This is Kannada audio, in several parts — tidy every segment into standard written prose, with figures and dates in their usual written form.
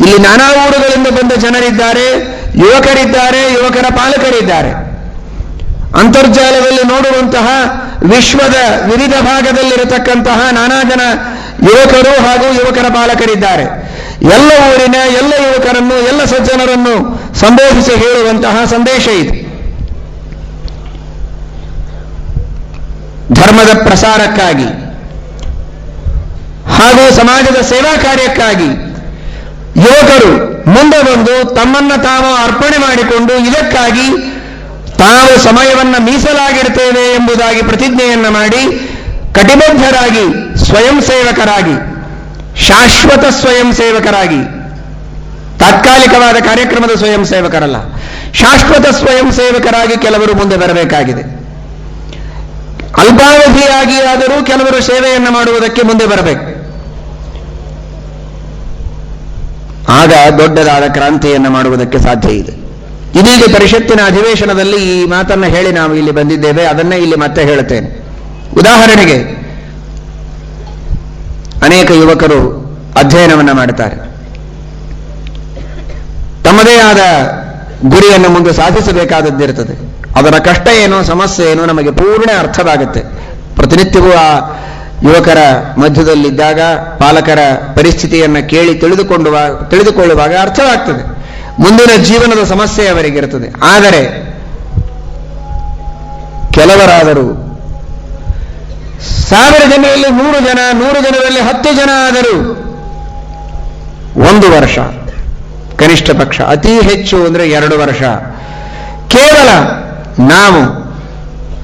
ಇಲ್ಲಿ ನಾನಾ ಊರುಗಳಿಂದ ಬಂದ ಜನರಿದ್ದಾರೆ, ಯುವಕರಿದ್ದಾರೆ, ಯುವಕರ ಪಾಲಕರಿದ್ದಾರೆ. ಅಂತರ್ಜಾಲದಲ್ಲಿ ನೋಡುವಂತಹ ವಿಶ್ವದ ವಿವಿಧ ಭಾಗದಲ್ಲಿರತಕ್ಕಂತಹ ನಾನಾ ಜನ ಯುವಕರು ಹಾಗೂ ಯುವಕರ ಪಾಲಕರಿದ್ದಾರೆ. ಎಲ್ಲ ಊರಿನ ಎಲ್ಲ ಯುವಕರನ್ನು, ಎಲ್ಲ ಸಜ್ಜನರನ್ನು ಸಂಬೋಧಿಸಿ ಹೇಳುವಂತಹ ಸಂದೇಶ ಇದು. ಧರ್ಮದ ಪ್ರಸಾರಕ್ಕಾಗಿ ಹಾಗೂ ಸಮಾಜದ ಸೇವಾ ಕಾರ್ಯಕ್ಕಾಗಿ ಯುವಕರು ಮುಂದೆ ಬಂದು ತಮ್ಮನ್ನು ತಾವು ಅರ್ಪಣೆ ಮಾಡಿಕೊಂಡು ಇದಕ್ಕಾಗಿ ತಾವು ಸಮಯವನ್ನು ಮೀಸಲಾಗಿಡ್ತೇವೆ ಎಂಬುದಾಗಿ ಪ್ರತಿಜ್ಞೆಯನ್ನು ಮಾಡಿ ಕಟಿಬದ್ಧರಾಗಿ ಸ್ವಯಂ ಸೇವಕರಾಗಿ, ಶಾಶ್ವತ ಸ್ವಯಂ ಸೇವಕರಾಗಿ, ತಾತ್ಕಾಲಿಕವಾದ ಕಾರ್ಯಕ್ರಮದ ಸ್ವಯಂ ಸೇವಕರಲ್ಲ, ಶಾಶ್ವತ ಸ್ವಯಂ ಸೇವಕರಾಗಿ ಕೆಲವರು ಮುಂದೆ ಬರಬೇಕಾಗಿದೆ. ಅಲ್ಪಾವಧಿಯಾಗಿ ಆದರೂ ಕೆಲವರು ಸೇವೆಯನ್ನು ಮಾಡುವುದಕ್ಕೆ ಮುಂದೆ ಬರಬೇಕು. ಆಗ ದೊಡ್ಡದಾದ ಕ್ರಾಂತಿಯನ್ನು ಮಾಡುವುದಕ್ಕೆ ಸಾಧ್ಯ ಇದೆ. ಇದೀಗ ಪರಿಷತ್ತಿನ ಅಧಿವೇಶನದಲ್ಲಿ ಈ ಮಾತನ್ನು ಹೇಳಿ ನಾವು ಇಲ್ಲಿ ಬಂದಿದ್ದೇವೆ. ಅದನ್ನೇ ಇಲ್ಲಿ ಮತ್ತೆ ಹೇಳುತ್ತೇನೆ. ಉದಾಹರಣೆಗೆ, ಅನೇಕ ಯುವಕರು ಅಧ್ಯಯನವನ್ನು ಮಾಡುತ್ತಾರೆ. ತಮ್ಮದೇ ಆದ ಗುರಿಯನ್ನು ಮುಂದೆ ಸಾಧಿಸಬೇಕಾದದ್ದಿರುತ್ತದೆ. ಅದರ ಕಷ್ಟ ಏನು, ಸಮಸ್ಯೆ ಏನು ನಮಗೆ ಪೂರ್ಣ ಅರ್ಥವಾಗುತ್ತೆ. ಪ್ರತಿನಿತ್ಯವೂ ಆ ಯುವಕರ ಮಧ್ಯದಲ್ಲಿದ್ದಾಗ ಪಾಲಕರ ಪರಿಸ್ಥಿತಿಯನ್ನು ಕೇಳಿ ತಿಳಿದುಕೊಳ್ಳುವಾಗ ಅರ್ಥವಾಗ್ತದೆ. ಮುಂದಿನ ಜೀವನದ ಸಮಸ್ಯೆ ಅವರಿಗಿರುತ್ತದೆ. ಆದರೆ ಕೆಲವರಾದರೂ 1000 ಜನರಲ್ಲಿ 100 ಜನ, 100 ಜನರಲ್ಲಿ 10 ಜನ ಆದರೂ 1 ವರ್ಷ, ಕನಿಷ್ಠ ಪಕ್ಷ ಅತಿ ಹೆಚ್ಚು ಅಂದರೆ 2 ವರ್ಷ ಕೇವಲ ನಾವು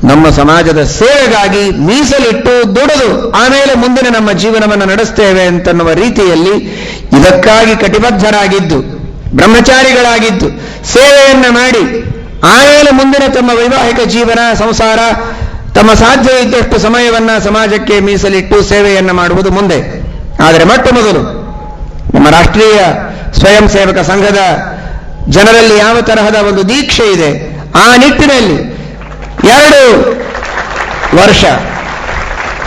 ನಮ್ಮ ಸಮಾಜದ ಸೇವೆಗಾಗಿ ಮೀಸಲಿಟ್ಟು ದುಡಿದು ಆಮೇಲೆ ಮುಂದಿನ ನಮ್ಮ ಜೀವನವನ್ನು ನಡೆಸ್ತೇವೆ ಅಂತನ್ನುವ ರೀತಿಯಲ್ಲಿ ಇದಕ್ಕಾಗಿ ಕಟಿಬದ್ಧರಾಗಿದ್ದು, ಬ್ರಹ್ಮಚಾರಿಗಳಾಗಿದ್ದು, ಸೇವೆಯನ್ನ ಮಾಡಿ ಆಮೇಲೆ ಮುಂದಿನ ತಮ್ಮ ವೈವಾಹಿಕ ಜೀವನ, ಸಂಸಾರ, ತಮ್ಮ ಸಾಧ್ಯ ಇದ್ದಷ್ಟು ಸಮಯವನ್ನ ಸಮಾಜಕ್ಕೆ ಮೀಸಲಿಟ್ಟು ಸೇವೆಯನ್ನ ಮಾಡುವುದು ಮುಂದೆ. ಆದರೆ ಮೊಟ್ಟ ಮೊದಲು ನಮ್ಮ ರಾಷ್ಟ್ರೀಯ ಸ್ವಯಂ ಸೇವಕ ಸಂಘದ ಜನರಲ್ಲಿ ಯಾವ ತರಹದ ಒಂದು ದೀಕ್ಷೆ ಇದೆ, ಆ ನಿಟ್ಟಿನಲ್ಲಿ 2 ವರ್ಷ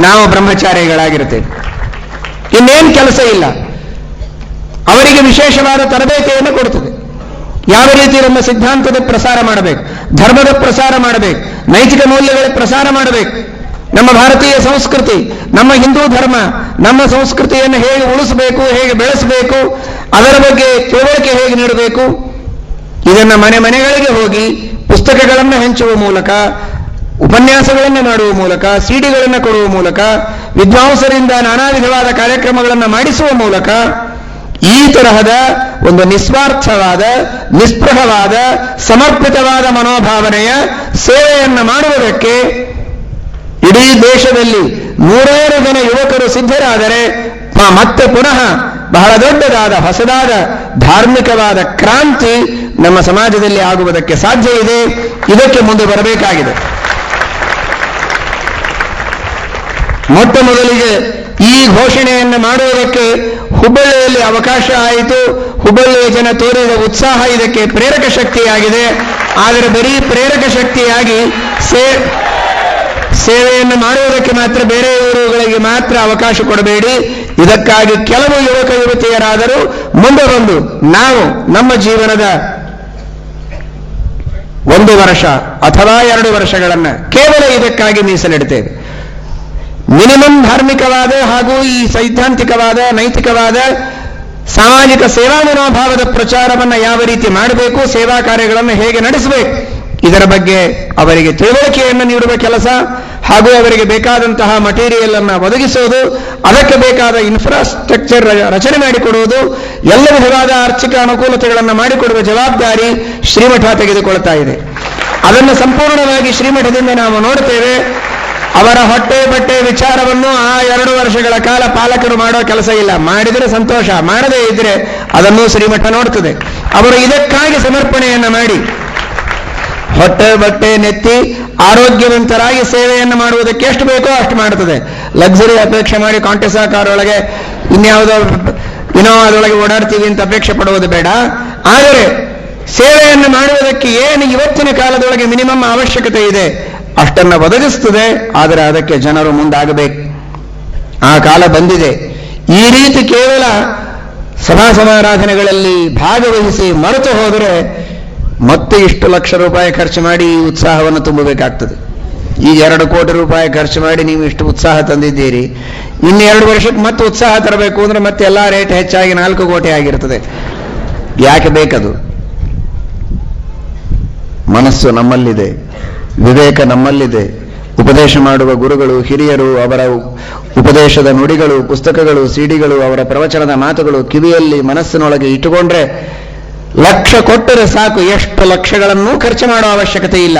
ನಾವು ಬ್ರಹ್ಮಚಾರಿಗಳಾಗಿರುತ್ತೇವೆ. ಇನ್ನೇನು ಕೆಲಸ ಇಲ್ಲ. ಅವರಿಗೆ ವಿಶೇಷವಾದ ತರಬೇತಿಯನ್ನು ಕೊಡುತ್ತದೆ. ಯಾವ ರೀತಿ ನಮ್ಮ ಸಿದ್ಧಾಂತದ ಪ್ರಸಾರ ಮಾಡಬೇಕು, ಧರ್ಮದ ಪ್ರಸಾರ ಮಾಡಬೇಕು, ನೈತಿಕ ಮೌಲ್ಯಗಳ ಪ್ರಸಾರ ಮಾಡಬೇಕು, ನಮ್ಮ ಭಾರತೀಯ ಸಂಸ್ಕೃತಿ, ನಮ್ಮ ಹಿಂದೂ ಧರ್ಮ, ನಮ್ಮ ಸಂಸ್ಕೃತಿಯನ್ನು ಹೇಗೆ ಉಳಿಸಬೇಕು, ಹೇಗೆ ಬೆಳೆಸಬೇಕು, ಅದರ ಬಗ್ಗೆ ತಿಳುವಳಿಕೆ ಹೇಗೆ ನೀಡಬೇಕು, ಇದನ್ನು ಮನೆ ಮನೆಗಳಿಗೆ ಹೋಗಿ ಪುಸ್ತಕಗಳನ್ನು ಹಂಚುವ ಮೂಲಕ, ಉಪನ್ಯಾಸಗಳನ್ನು ಮಾಡುವ ಮೂಲಕ, ಸಿಡಿಗಳನ್ನು ಕೊಡುವ ಮೂಲಕ, ವಿದ್ವಾಂಸರಿಂದ ನಾನಾ ವಿಧವಾದ ಕಾರ್ಯಕ್ರಮಗಳನ್ನು ಮಾಡಿಸುವ ಮೂಲಕ ಈ ತರಹದ ಒಂದು ನಿಸ್ವಾರ್ಥವಾದ, ನಿಸ್ಪೃಹವಾದ, ಸಮರ್ಪಿತವಾದ ಮನೋಭಾವನೆಯ ಸೇವೆಯನ್ನು ಮಾಡುವುದಕ್ಕೆ ಇಡೀ ದೇಶದಲ್ಲಿ 100 ಜನ ಯುವಕರು ಸಿದ್ಧರಾದರೆ ಮತ್ತೆ ಪುನಃ ಬಹಳ ದೊಡ್ಡದಾದ ಹೊಸದಾದ ಧಾರ್ಮಿಕವಾದ ಕ್ರಾಂತಿ ನಮ್ಮ ಸಮಾಜದಲ್ಲಿ ಆಗುವುದಕ್ಕೆ ಸಾಧ್ಯ ಇದೆ. ಇದಕ್ಕೆ ಮುಂದೆ ಬರಬೇಕಾಗಿದೆ. ಮೊಟ್ಟ ಮೊದಲಿಗೆ ಈ ಘೋಷಣೆಯನ್ನು ಮಾಡುವುದಕ್ಕೆ ಹುಬ್ಬಳ್ಳಿಯಲ್ಲಿ ಅವಕಾಶ ಆಯಿತು. ಹುಬ್ಬಳ್ಳಿಯ ಜನ ತೋರಿದ ಉತ್ಸಾಹ ಇದಕ್ಕೆ ಪ್ರೇರಕ ಶಕ್ತಿಯಾಗಿದೆ. ಆದರೆ ಬರೀ ಪ್ರೇರಕ ಶಕ್ತಿಯಾಗಿ ಸೇವೆಯನ್ನು ಮಾಡುವುದಕ್ಕೆ ಮಾತ್ರ ಬೇರೆ ಊರುಗಳಿಗೆ ಮಾತ್ರ ಅವಕಾಶ ಕೊಡಬೇಡಿ. ಇದಕ್ಕಾಗಿ ಕೆಲವು ಯುವಕ ಯುವತಿಯರಾದರೂ ಮುಂದೆ ಬಂದು ನಾವು ನಮ್ಮ ಜೀವನದ 1 ವರ್ಷ ಅಥವಾ 2 ವರ್ಷಗಳನ್ನು ಕೇವಲ ಇದಕ್ಕಾಗಿ ಮೀಸಲಿಡುತ್ತೇವೆ. ಮಿನಿಮಮ್ ಧಾರ್ಮಿಕವಾದ ಹಾಗೂ ಈ ಸೈದ್ಧಾಂತಿಕವಾದ, ನೈತಿಕವಾದ, ಸಾಮಾಜಿಕ ಸೇವಾ ಮನೋಭಾವದ ಪ್ರಚಾರವನ್ನು ಯಾವ ರೀತಿ ಮಾಡಬೇಕು, ಸೇವಾ ಕಾರ್ಯಗಳನ್ನು ಹೇಗೆ ನಡೆಸಬೇಕು, ಇದರ ಬಗ್ಗೆ ಅವರಿಗೆ ತಿಳುವಳಿಕೆಯನ್ನು ನೀಡುವ ಕೆಲಸ ಹಾಗೂ ಅವರಿಗೆ ಬೇಕಾದಂತಹ ಮಟೀರಿಯಲ್ ಅನ್ನು ಒದಗಿಸುವುದು, ಅದಕ್ಕೆ ಬೇಕಾದ ಇನ್ಫ್ರಾಸ್ಟ್ರಕ್ಚರ್ ರಚನೆ ಮಾಡಿಕೊಡುವುದು, ಎಲ್ಲ ವಿಧವಾದ ಆರ್ಥಿಕ ಅನುಕೂಲತೆಗಳನ್ನು ಮಾಡಿಕೊಡುವ ಜವಾಬ್ದಾರಿ ಶ್ರೀಮಠ ತೆಗೆದುಕೊಳ್ತಾ ಇದೆ. ಅದನ್ನು ಸಂಪೂರ್ಣವಾಗಿ ಶ್ರೀಮಠದಿಂದ ನಾವು ನೋಡ್ತೇವೆ. ಅವರ ಹೊಟ್ಟೆ ಬಟ್ಟೆ ವಿಚಾರವನ್ನು ಆ 2 ವರ್ಷಗಳ ಕಾಲ ಪಾಲಕರು ಮಾಡೋ ಕೆಲಸ ಇಲ್ಲ. ಮಾಡಿದರೆ ಸಂತೋಷ, ಮಾಡದೇ ಇದ್ರೆ ಅದನ್ನು ಶ್ರೀಮಠ ನೋಡ್ತದೆ. ಅವರು ಇದಕ್ಕಾಗಿ ಸಮರ್ಪಣೆಯನ್ನು ಮಾಡಿ ಹೊಟ್ಟೆ ಬಟ್ಟೆ ನೆತ್ತಿ ಆರೋಗ್ಯವಂತರಾಗಿ ಸೇವೆಯನ್ನು ಮಾಡುವುದಕ್ಕೆ ಎಷ್ಟು ಬೇಕೋ ಅಷ್ಟು ಮಾಡುತ್ತದೆ. ಲಕ್ಸುರಿ ಅಪೇಕ್ಷೆ ಮಾಡಿ ಕಾಂಟೆಸಾ ಕಾರೊಳಗೆ ಇನ್ಯಾವುದೋ ಅದರೊಳಗೆ ಓಡಾಡ್ತೀವಿ ಅಂತ ಅಪೇಕ್ಷೆ ಪಡುವುದು ಬೇಡ. ಆದರೆ ಸೇವೆಯನ್ನು ಮಾಡುವುದಕ್ಕೆ ಏನು ಇವತ್ತಿನ ಕಾಲದೊಳಗೆ ಮಿನಿಮಮ್ ಅವಶ್ಯಕತೆ ಇದೆ ಅಷ್ಟನ್ನು ಒದಗಿಸ್ತದೆ. ಆದರೆ ಅದಕ್ಕೆ ಜನರು ಮುಂದಾಗಬೇಕು. ಆ ಕಾಲ ಬಂದಿದೆ. ಈ ರೀತಿ ಕೇವಲ ಸಭಾ ಸಮಾರಾಧನೆಗಳಲ್ಲಿ ಭಾಗವಹಿಸಿ ಮರೆತು ಹೋದರೆ ಮತ್ತೆ ಇಷ್ಟು ಲಕ್ಷ ರೂಪಾಯಿ ಖರ್ಚು ಮಾಡಿ ಈ ಉತ್ಸಾಹವನ್ನು ತುಂಬಬೇಕಾಗ್ತದೆ. ಈಗ 2 ಕೋಟಿ ರೂಪಾಯಿ ಖರ್ಚು ಮಾಡಿ ನೀವು ಇಷ್ಟು ಉತ್ಸಾಹ ತಂದಿದ್ದೀರಿ, ಇನ್ನು 2 ವರ್ಷಕ್ಕೆ ಮತ್ತೆ ಉತ್ಸಾಹ ತರಬೇಕು ಅಂದ್ರೆ ಮತ್ತೆ ಎಲ್ಲ ರೇಟ್ ಹೆಚ್ಚಾಗಿ 4 ಕೋಟಿ ಆಗಿರ್ತದೆ. ಯಾಕೆ ಬೇಕದು? ಮನಸ್ಸು ನಮ್ಮಲ್ಲಿದೆ, ವಿವೇಕ ನಮ್ಮಲ್ಲಿದೆ. ಉಪದೇಶ ಮಾಡುವ ಗುರುಗಳು, ಹಿರಿಯರು, ಅವರ ಉಪದೇಶದ ನುಡಿಗಳು, ಪುಸ್ತಕಗಳು, ಸಿಡಿಗಳು, ಅವರ ಪ್ರವಚನದ ಮಾತುಗಳು ಕಿವಿಯಲ್ಲಿ ಮನಸ್ಸಿನೊಳಗೆ ಇಟ್ಟುಕೊಂಡ್ರೆ ಲಕ್ಷ ಕೊಟ್ಟರೆ ಸಾಕು. ಎಷ್ಟು ಲಕ್ಷಗಳನ್ನೂ ಖರ್ಚು ಮಾಡುವ ಅವಶ್ಯಕತೆ ಇಲ್ಲ.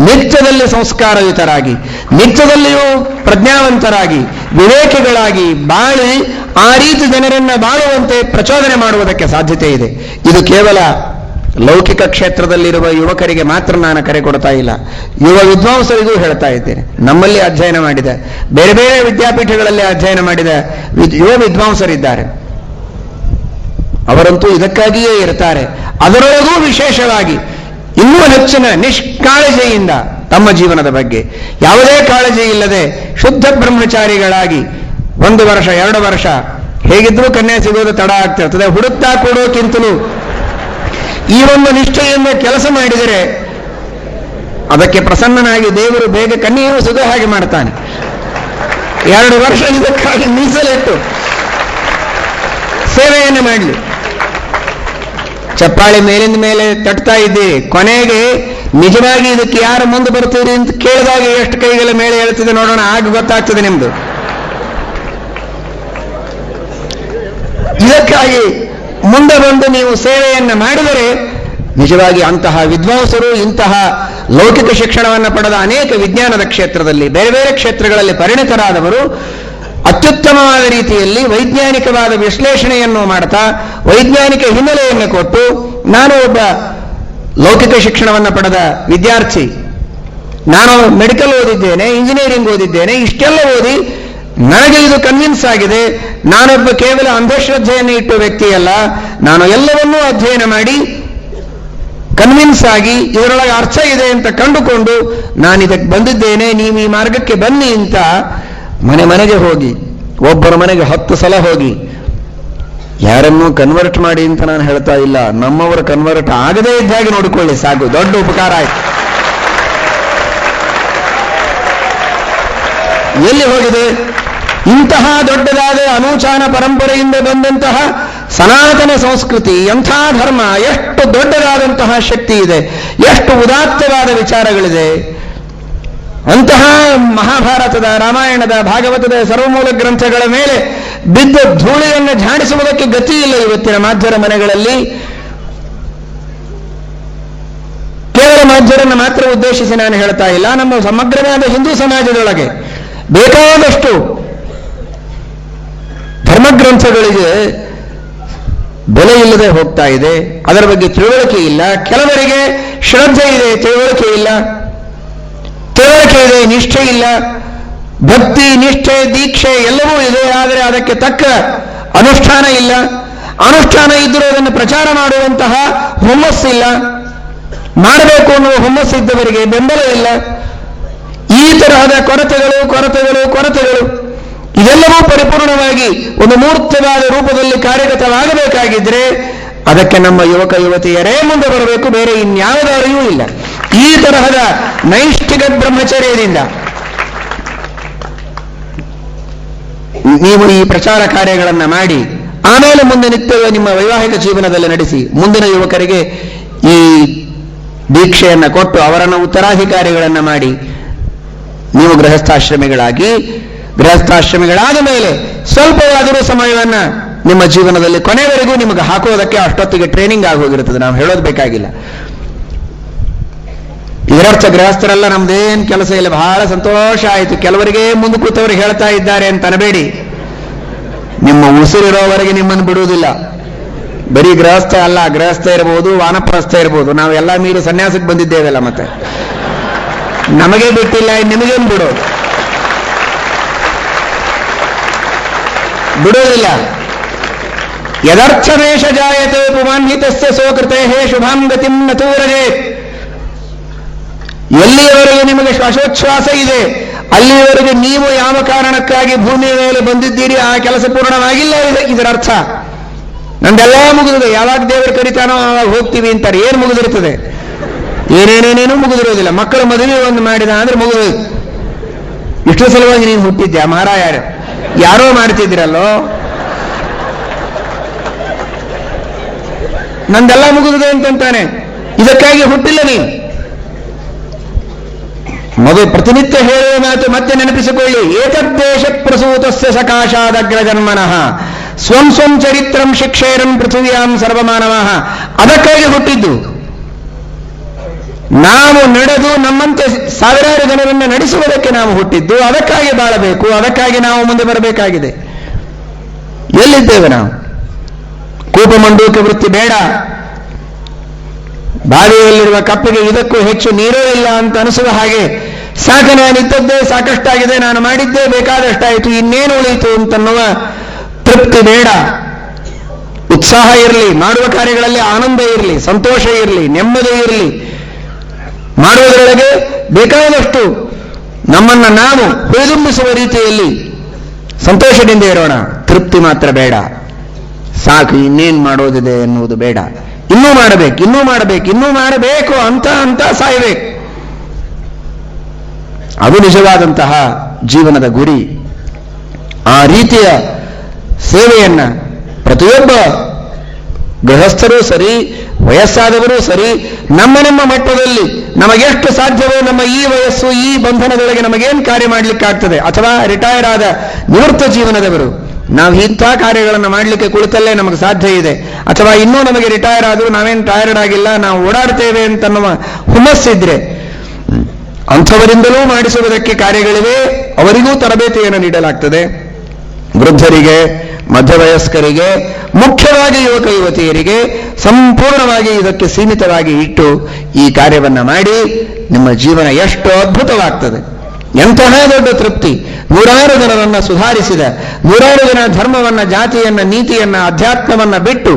ನಿತ್ಯದಲ್ಲಿ ಸಂಸ್ಕಾರಯುತರಾಗಿ, ನಿತ್ಯದಲ್ಲಿಯೂ ಪ್ರಜ್ಞಾವಂತರಾಗಿ, ವಿವೇಕಿಗಳಾಗಿ ಬಾಳಿ ಆ ರೀತಿ ಜನರನ್ನ ಬಾಳುವಂತೆ ಪ್ರಚೋದನೆ ಮಾಡುವುದಕ್ಕೆ ಸಾಧ್ಯತೆ ಇದೆ. ಇದು ಕೇವಲ ಲೌಕಿಕ ಕ್ಷೇತ್ರದಲ್ಲಿರುವ ಯುವಕರಿಗೆ ಮಾತ್ರ ನಾನು ಕರೆ ಕೊಡ್ತಾ ಇಲ್ಲ, ಯುವ ವಿದ್ವಾಂಸರಿಗೂ ಹೇಳ್ತಾ ಇದ್ದೇನೆ. ನಮ್ಮಲ್ಲಿ ಅಧ್ಯಯನ ಮಾಡಿದ, ಬೇರೆ ಬೇರೆ ವಿದ್ಯಾಪೀಠಗಳಲ್ಲಿ ಅಧ್ಯಯನ ಮಾಡಿದ ಯುವ ವಿದ್ವಾಂಸರಿದ್ದಾರೆ. ಅವರಂತೂ ಇದಕ್ಕಾಗಿಯೇ ಇರ್ತಾರೆ. ಅದರೊಳಗೂ ವಿಶೇಷವಾಗಿ ಇನ್ನೂ ಹೆಚ್ಚಿನ ನಿಷ್ಕಾಳಜಿಯಿಂದ ತಮ್ಮ ಜೀವನದ ಬಗ್ಗೆ ಯಾವುದೇ ಕಾಳಜಿ ಇಲ್ಲದೆ ಶುದ್ಧ ಬ್ರಹ್ಮಚಾರಿಗಳಾಗಿ 1 ವರ್ಷ 2 ವರ್ಷ ಹೇಗಿದ್ರೂ ಕನ್ಯೆ ಸಿಗೋದು ತಡ ಆಗ್ತಿರ್ತದೆ. ಹುಡುಕ್ತಾ ಕೊಡೋಕ್ಕಿಂತಲೂ ಈ ಒಂದು ನಿಷ್ಠೆಯಿಂದ ಕೆಲಸ ಮಾಡಿದರೆ ಅದಕ್ಕೆ ಪ್ರಸನ್ನನಾಗಿ ದೇವರು ಬೇಗ ಕನ್ಯೆಯೂ ಸಿಗೋ ಹಾಗೆ ಮಾಡ್ತಾನೆ. 2 ವರ್ಷ ಇದಕ್ಕಾಗಿ ಮೀಸಲಿಟ್ಟು ಸೇವೆಯನ್ನು ಮಾಡಲಿ. ಚಪ್ಪಾಳಿ ಮೇಲಿಂದ ಮೇಲೆ ತಟ್ತಾ ಇದ್ದೀರಿ, ಕೊನೆಗೆ ನಿಜವಾಗಿ ಇದಕ್ಕೆ ಯಾರು ಮುಂದೆ ಬರ್ತೀರಿ ಅಂತ ಕೇಳಿದಾಗ ಎಷ್ಟು ಕೈಗಳ ಮೇಲೆ ಹೇಳ್ತದೆ ನೋಡೋಣ, ಆಗ ಗೊತ್ತಾಗ್ತದೆ ನಿಮ್ದು. ಇದಕ್ಕಾಗಿ ಮುಂದೆ ಬಂದು ನೀವು ಸೇವೆಯನ್ನು ಮಾಡಿದರೆ ನಿಜವಾಗಿ ಅಂತಹ ವಿದ್ವಾಂಸರು, ಇಂತಹ ಲೌಕಿಕ ಶಿಕ್ಷಣವನ್ನು ಪಡೆದ ಅನೇಕ ವಿಜ್ಞಾನದ ಕ್ಷೇತ್ರದಲ್ಲಿ ಬೇರೆ ಬೇರೆ ಕ್ಷೇತ್ರಗಳಲ್ಲಿ ಪರಿಣಿತರಾದವರು ಅತ್ಯುತ್ತಮವಾದ ರೀತಿಯಲ್ಲಿ ವೈಜ್ಞಾನಿಕವಾದ ವಿಶ್ಲೇಷಣೆಯನ್ನು ಮಾಡ್ತಾ ವೈಜ್ಞಾನಿಕ ಹಿನ್ನೆಲೆಯನ್ನು ಕೊಟ್ಟು, ನಾನು ಒಬ್ಬ ಲೌಕಿಕ ಶಿಕ್ಷಣವನ್ನು ಪಡೆದ ವಿದ್ಯಾರ್ಥಿ, ನಾನು ಮೆಡಿಕಲ್ ಓದಿದ್ದೇನೆ, ಇಂಜಿನಿಯರಿಂಗ್ ಓದಿದ್ದೇನೆ, ಇಷ್ಟೆಲ್ಲ ಓದಿ ನನಗೆ ಇದು ಕನ್ವಿನ್ಸ್ ಆಗಿದೆ. ನಾನೊಬ್ಬ ಕೇವಲ ಅಂಧಶ್ರದ್ಧೆಯನ್ನು ಇಟ್ಟು ವ್ಯಕ್ತಿಯಲ್ಲ, ನಾನು ಎಲ್ಲವನ್ನೂ ಅಧ್ಯಯನ ಮಾಡಿ ಕನ್ವಿನ್ಸ್ ಆಗಿ ಇದರೊಳಗೆ ಅರ್ಥ ಇದೆ ಅಂತ ಕಂಡುಕೊಂಡು ನಾನು ಇದಕ್ಕೆ ಬಂದಿದ್ದೇನೆ, ನೀವು ಈ ಮಾರ್ಗಕ್ಕೆ ಬನ್ನಿ ಅಂತ ಮನೆ ಮನೆಗೆ ಹೋಗಿ, ಒಬ್ಬರ ಮನೆಗೆ 10 ಸಲ ಹೋಗಿ, ಯಾರನ್ನೂ ಕನ್ವರ್ಟ್ ಮಾಡಿ ಅಂತ ನಾನು ಹೇಳ್ತಾ ಇಲ್ಲ, ನಮ್ಮವರು ಕನ್ವರ್ಟ್ ಆಗದೇ ಇದ್ದಾಗಿ ನೋಡಿಕೊಳ್ಳಿ ಸಾಕು, ದೊಡ್ಡ ಉಪಕಾರ ಆಯ್ತು. ಎಲ್ಲಿ ಹೋಗಿದೆ? ಇಂತಹ ದೊಡ್ಡದಾದ ಅನೂಚಾನ ಪರಂಪರೆಯಿಂದ ಬಂದಂತಹ ಸನಾತನ ಸಂಸ್ಕೃತಿ, ಎಂಥ ಧರ್ಮ, ಎಷ್ಟು ದೊಡ್ಡದಾದಂತಹ ಶಕ್ತಿ ಇದೆ, ಎಷ್ಟು ಉದಾತ್ತವಾದ ವಿಚಾರಗಳಿದೆ. ಅಂತಹ ಮಹಾಭಾರತದ, ರಾಮಾಯಣದ, ಭಾಗವತದ ಸರ್ವಮೂಲ ಗ್ರಂಥಗಳ ಮೇಲೆ ಬಿದ್ದ ಧೂಳಿಯನ್ನು ಝಾಡಿಸುವುದಕ್ಕೆ ಗತಿ ಇಲ್ಲ ಇವತ್ತಿನ ಮಾಧ್ಯರ ಮನೆಗಳಲ್ಲಿ. ಕೇವಲ ಮಾಧ್ಯರನ್ನು ಮಾತ್ರ ಉದ್ದೇಶಿಸಿ ನಾನು ಹೇಳ್ತಾ ಇಲ್ಲ, ನಮ್ಮ ಸಮಗ್ರವಾದ ಹಿಂದೂ ಸಮಾಜದೊಳಗೆ ಬೇಕಾದಷ್ಟು ಧರ್ಮಗ್ರಂಥಗಳಿಗೆ ಬೆಲೆ ಇಲ್ಲದೆ ಹೋಗ್ತಾ ಇದೆ. ಅದರ ಬಗ್ಗೆ ತಿಳುವಳಿಕೆ ಇಲ್ಲ. ಕೆಲವರಿಗೆ ಶ್ರದ್ಧೆ ಇದೆ, ತಿಳುವಳಿಕೆ ಇಲ್ಲ. ತಿಳುವಳಿಕೆ ಇದೆ, ನಿಷ್ಠೆ ಇಲ್ಲ. ಭಕ್ತಿ, ನಿಷ್ಠೆ, ದೀಕ್ಷೆ ಎಲ್ಲವೂ ಇದೆ, ಆದರೆ ಅದಕ್ಕೆ ತಕ್ಕ ಅನುಷ್ಠಾನ ಇಲ್ಲ. ಅನುಷ್ಠಾನ ಇದ್ದರೂ ಅದನ್ನು ಪ್ರಚಾರ ಮಾಡುವಂತಹ ಹುಮ್ಮಸ್ಸಿಲ್ಲ. ಮಾಡಬೇಕು ಅನ್ನುವ ಹುಮ್ಮಸ್ಸಿದ್ದವರಿಗೆ ಬೆಂಬಲ ಇಲ್ಲ. ಈ ತರಹದ ಕೊರತೆಗಳು ಇದೆಲ್ಲವೂ ಪರಿಪೂರ್ಣವಾಗಿ ಒಂದು ಮೂರ್ತವಾದ ರೂಪದಲ್ಲಿ ಕಾರ್ಯಗತವಾಗಬೇಕಾಗಿದ್ರೆ ಅದಕ್ಕೆ ನಮ್ಮ ಯುವಕ ಯುವತಿಯರೇ ಮುಂದೆ ಬರಬೇಕು, ಬೇರೆ ಇನ್ಯಾವುದಾರಿಯೂ ಇಲ್ಲ. ಈ ತರಹದ ನೈಷ್ಠಿಕ ಬ್ರಹ್ಮಚರ್ಯದಿಂದ ನೀವು ಈ ಪ್ರಚಾರ ಕಾರ್ಯಗಳನ್ನು ಮಾಡಿ ಆಮೇಲೆ ಮುಂದೆ ನಿತ್ಯ ನಿಮ್ಮ ವೈವಾಹಿಕ ಜೀವನದಲ್ಲಿ ನಡೆಸಿ ಮುಂದಿನ ಯುವಕರಿಗೆ ಈ ದೀಕ್ಷೆಯನ್ನು ಕೊಟ್ಟು ಅವರನ್ನು ಉತ್ತರಾಧಿಕಾರಿಗಳನ್ನು ಮಾಡಿ ನೀವು ಗೃಹಸ್ಥಾಶ್ರಮಿಗಳಾದ ಮೇಲೆ ಸ್ವಲ್ಪವಾದರೂ ಸಮಯವನ್ನು ನಿಮ್ಮ ಜೀವನದಲ್ಲಿ ಕೊನೆವರೆಗೂ ನಿಮಗೆ ಹಾಕುವುದಕ್ಕೆ ಅಷ್ಟೊತ್ತಿಗೆ ಟ್ರೈನಿಂಗ್ ಆಗೋಗಿರುತ್ತದೆ. ನಾವು ಹೇಳೋದು ಬೇಕಾಗಿಲ್ಲ. ಇದರರ್ಥ ಗೃಹಸ್ಥರೆಲ್ಲ ನಮ್ದೇನು ಕೆಲಸ ಇಲ್ಲ, ಬಹಳ ಸಂತೋಷ ಆಯಿತು, ಕೆಲವರಿಗೆ ಮುಂದೆ ಕೂತವರಿಗೆ ಹೇಳ್ತಾ ಇದ್ದಾರೆ ಅಂತ ಅನಬೇಡಿ. ನಿಮ್ಮ ಉಸಿರಿರೋವರೆಗೆ ನಿಮ್ಮನ್ನು ಬಿಡುವುದಿಲ್ಲ. ಬರೀ ಗೃಹಸ್ಥ ಅಲ್ಲ, ಗೃಹಸ್ಥ ಇರಬಹುದು, ವಾನಪ್ರಸ್ಥ ಇರಬಹುದು. ನಾವೆಲ್ಲ ಮೀರಿ ಸನ್ಯಾಸಕ್ಕೆ ಬಂದಿದ್ದೇವಲ್ಲ, ಮತ್ತೆ ನಮಗೆ ಬಿಟ್ಟಿಲ್ಲ, ನಿಮಗೇನು ಬಿಡೋದಿಲ್ಲ. ಯದರ್ಥಮೇಶ ಜಾಯತೆ ಪುಮಾನ್ಹಿತಸ್ಯ ಸೋಕೃತೆ ಶುಭಾಂ ಗತಿಂ ನತೂರಜೇತ್. ಎಲ್ಲಿಯವರೆಗೆ ನಿಮಗೆ ಶ್ವಾಸೋಚ್ಛ್ವಾಸ ಇದೆ ಅಲ್ಲಿಯವರೆಗೆ ನೀವು ಯಾವ ಕಾರಣಕ್ಕಾಗಿ ಭೂಮಿಯ ಮೇಲೆ ಬಂದಿದ್ದೀರಿ ಆ ಕೆಲಸ ಪೂರ್ಣವಾಗಿಲ್ಲ ಇದರ ಅರ್ಥ. ನಂದೆಲ್ಲ ಮುಗಿದಿದೆ, ಯಾವಾಗ ದೇವರು ಕರಿತಾನೋ ಆವಾಗ ಹೋಗ್ತೀವಿ ಅಂತಾರೆ. ಏನು ಮುಗಿದಿರ್ತದೆ? ಏನೇನೇನೇನೂ ಮುಗಿದಿರೋದಿಲ್ಲ. ಮಕ್ಕಳ ಮದುವೆ ಒಂದು ಮಾಡಿದ ಅಂದ್ರೆ ಮುಗಿದು. ಇಷ್ಟು ಸಲುವಾಗಿ ನೀನು ಹುಟ್ಟಿದ್ಯಾ ಮಹಾರಾಯ? ಯಾರೋ ಮಾಡ್ತಿದ್ದೀರಲ್ಲೋ. ನಂದೆಲ್ಲ ಮುಗಿದಿದೆ ಅಂತಂತಾನೆ. ಇದಕ್ಕಾಗಿ ಹುಟ್ಟಿಲ್ಲ ನೀನು. ಮಗು ಪ್ರತಿನಿತ್ಯ ಹೇಳುವ ಮಾತು ಮತ್ತೆ ನೆನಪಿಸಿಕೊಳ್ಳಿ. ಏತದ್ದೇಶ ಪ್ರಸೂತಸ್ಯ ಸಕಾಶಾದಗ್ರಜನ್ಮನಃ ಸ್ವಂ ಸ್ವಂ ಚರಿತ್ರಂ ಶಿಕ್ಷೇರಂ ಪೃಥಿವ್ಯಾಂ ಸರ್ವಮಾನವಃ. ಅದಕ್ಕಾಗಿ ಹುಟ್ಟಿದ್ದು. ನಾವು ನಡೆದು ನಮ್ಮಂತೆ ಸಾವಿರಾರು ಜನರನ್ನು ನಡೆಸುವುದಕ್ಕೆ ನಾವು ಹುಟ್ಟಿದ್ದು. ಅದಕ್ಕಾಗಿ ಬಾಳಬೇಕು, ಅದಕ್ಕಾಗಿ ನಾವು ಮುಂದೆ ಬರಬೇಕಾಗಿದೆ. ಎಲ್ಲಿದ್ದೇವೆ ನಾವು? ಕೂಪಮಂಡೂಕ ವೃತ್ತಿ ಬೇಡ. ಬಾವಿಯಲ್ಲಿರುವ ಕಪ್ಪಿಗೆ ಇದಕ್ಕೂ ಹೆಚ್ಚು ನೀರೇ ಇಲ್ಲ ಅಂತ ಅನಿಸುವ ಹಾಗೆ, ಸಾಕು ನಾನಿದ್ದದ್ದೇ ಸಾಕಷ್ಟಾಗಿದೆ, ನಾನು ಮಾಡಿದ್ದೇ ಬೇಕಾದಷ್ಟಾಯಿತು, ಇನ್ನೇನು ಉಳಿಯಿತು ಅಂತನ್ನುವ ತೃಪ್ತಿ ಬೇಡ. ಉತ್ಸಾಹ ಇರಲಿ, ಮಾಡುವ ಕಾರ್ಯಗಳಲ್ಲಿ ಆನಂದ ಇರಲಿ, ಸಂತೋಷ ಇರಲಿ, ನೆಮ್ಮದಿ ಇರಲಿ. ಮಾಡುವುದರೊಳಗೆ ಬೇಕಾದಷ್ಟು ನಮ್ಮನ್ನು ನಾವು ಹುರಿದುಂಬಿಸುವ ರೀತಿಯಲ್ಲಿ ಸಂತೋಷದಿಂದ ಇರೋಣ. ತೃಪ್ತಿ ಮಾತ್ರ ಬೇಡ. ಸಾಕು, ಇನ್ನೇನು ಮಾಡೋದಿದೆ ಎನ್ನುವುದು ಬೇಡ. ಇನ್ನೂ ಮಾಡಬೇಕು, ಇನ್ನೂ ಮಾಡಬೇಕು, ಇನ್ನೂ ಮಾಡಬೇಕು ಅಂತ ಸಾಯಬೇಕು. ಅದು ನಿಜವಾದಂತಹ ಜೀವನದ ಗುರಿ. ಆ ರೀತಿಯ ಸೇವೆಯನ್ನ ಪ್ರತಿಯೊಬ್ಬ ಗೃಹಸ್ಥರೂ ಸರಿ, ವಯಸ್ಸಾದವರೂ ಸರಿ, ನಮ್ಮ ನಮ್ಮ ಮಟ್ಟದಲ್ಲಿ ನಮಗೆಷ್ಟು ಸಾಧ್ಯವೋ ನಮ್ಮ ಈ ವಯಸ್ಸು, ಈ ಬಂಧನದೊಳಗೆ ನಮಗೇನು ಕಾರ್ಯ ಮಾಡಲಿಕ್ಕಾಗ್ತದೆ, ಅಥವಾ ರಿಟೈರ್ ಆದ ನಿವೃತ್ತ ಜೀವನದವರು ನಾವು ಇಂಥ ಕಾರ್ಯಗಳನ್ನು ಮಾಡಲಿಕ್ಕೆ ಕುಳಿತಲ್ಲೇ ನಮಗೆ ಸಾಧ್ಯ ಇದೆ, ಅಥವಾ ಇನ್ನೂ ನಮಗೆ ರಿಟೈರ್ ಆದರೂ ನಾವೇನು ಟೈರ್ಡ್ ಆಗಿಲ್ಲ, ನಾವು ಓಡಾಡ್ತೇವೆ ಅಂತನ್ನುವ ಹುಮ್ಮಸ್ಸಿದ್ರೆ ಅಂಥವರಿಂದಲೂ ಮಾಡಿಸುವುದಕ್ಕೆ ಕಾರ್ಯಗಳಿವೆ. ಅವರಿಗೂ ತರಬೇತಿಯನ್ನು ನೀಡಲಾಗ್ತದೆ. ವೃದ್ಧರಿಗೆ, ಮಧ್ಯವಯಸ್ಕರಿಗೆ, ಮುಖ್ಯವಾಗಿ ಯುವಕ ಯುವತಿಯರಿಗೆ ಸಂಪೂರ್ಣವಾಗಿ ಇದಕ್ಕೆ ಸೀಮಿತವಾಗಿ ಇಟ್ಟು ಈ ಕಾರ್ಯವನ್ನು ಮಾಡಿ ನಿಮ್ಮ ಜೀವನ ಎಷ್ಟು ಅದ್ಭುತವಾಗ್ತದೆ. ಎಂತಹ ದೊಡ್ಡ ತೃಪ್ತಿ. ನೂರಾರು ಜನರನ್ನು ಸುಧಾರಿಸಿದ, ನೂರಾರು ಜನ ಧರ್ಮವನ್ನ, ಜಾತಿಯನ್ನ, ನೀತಿಯನ್ನ, ಅಧ್ಯಾತ್ಮವನ್ನ ಬಿಟ್ಟು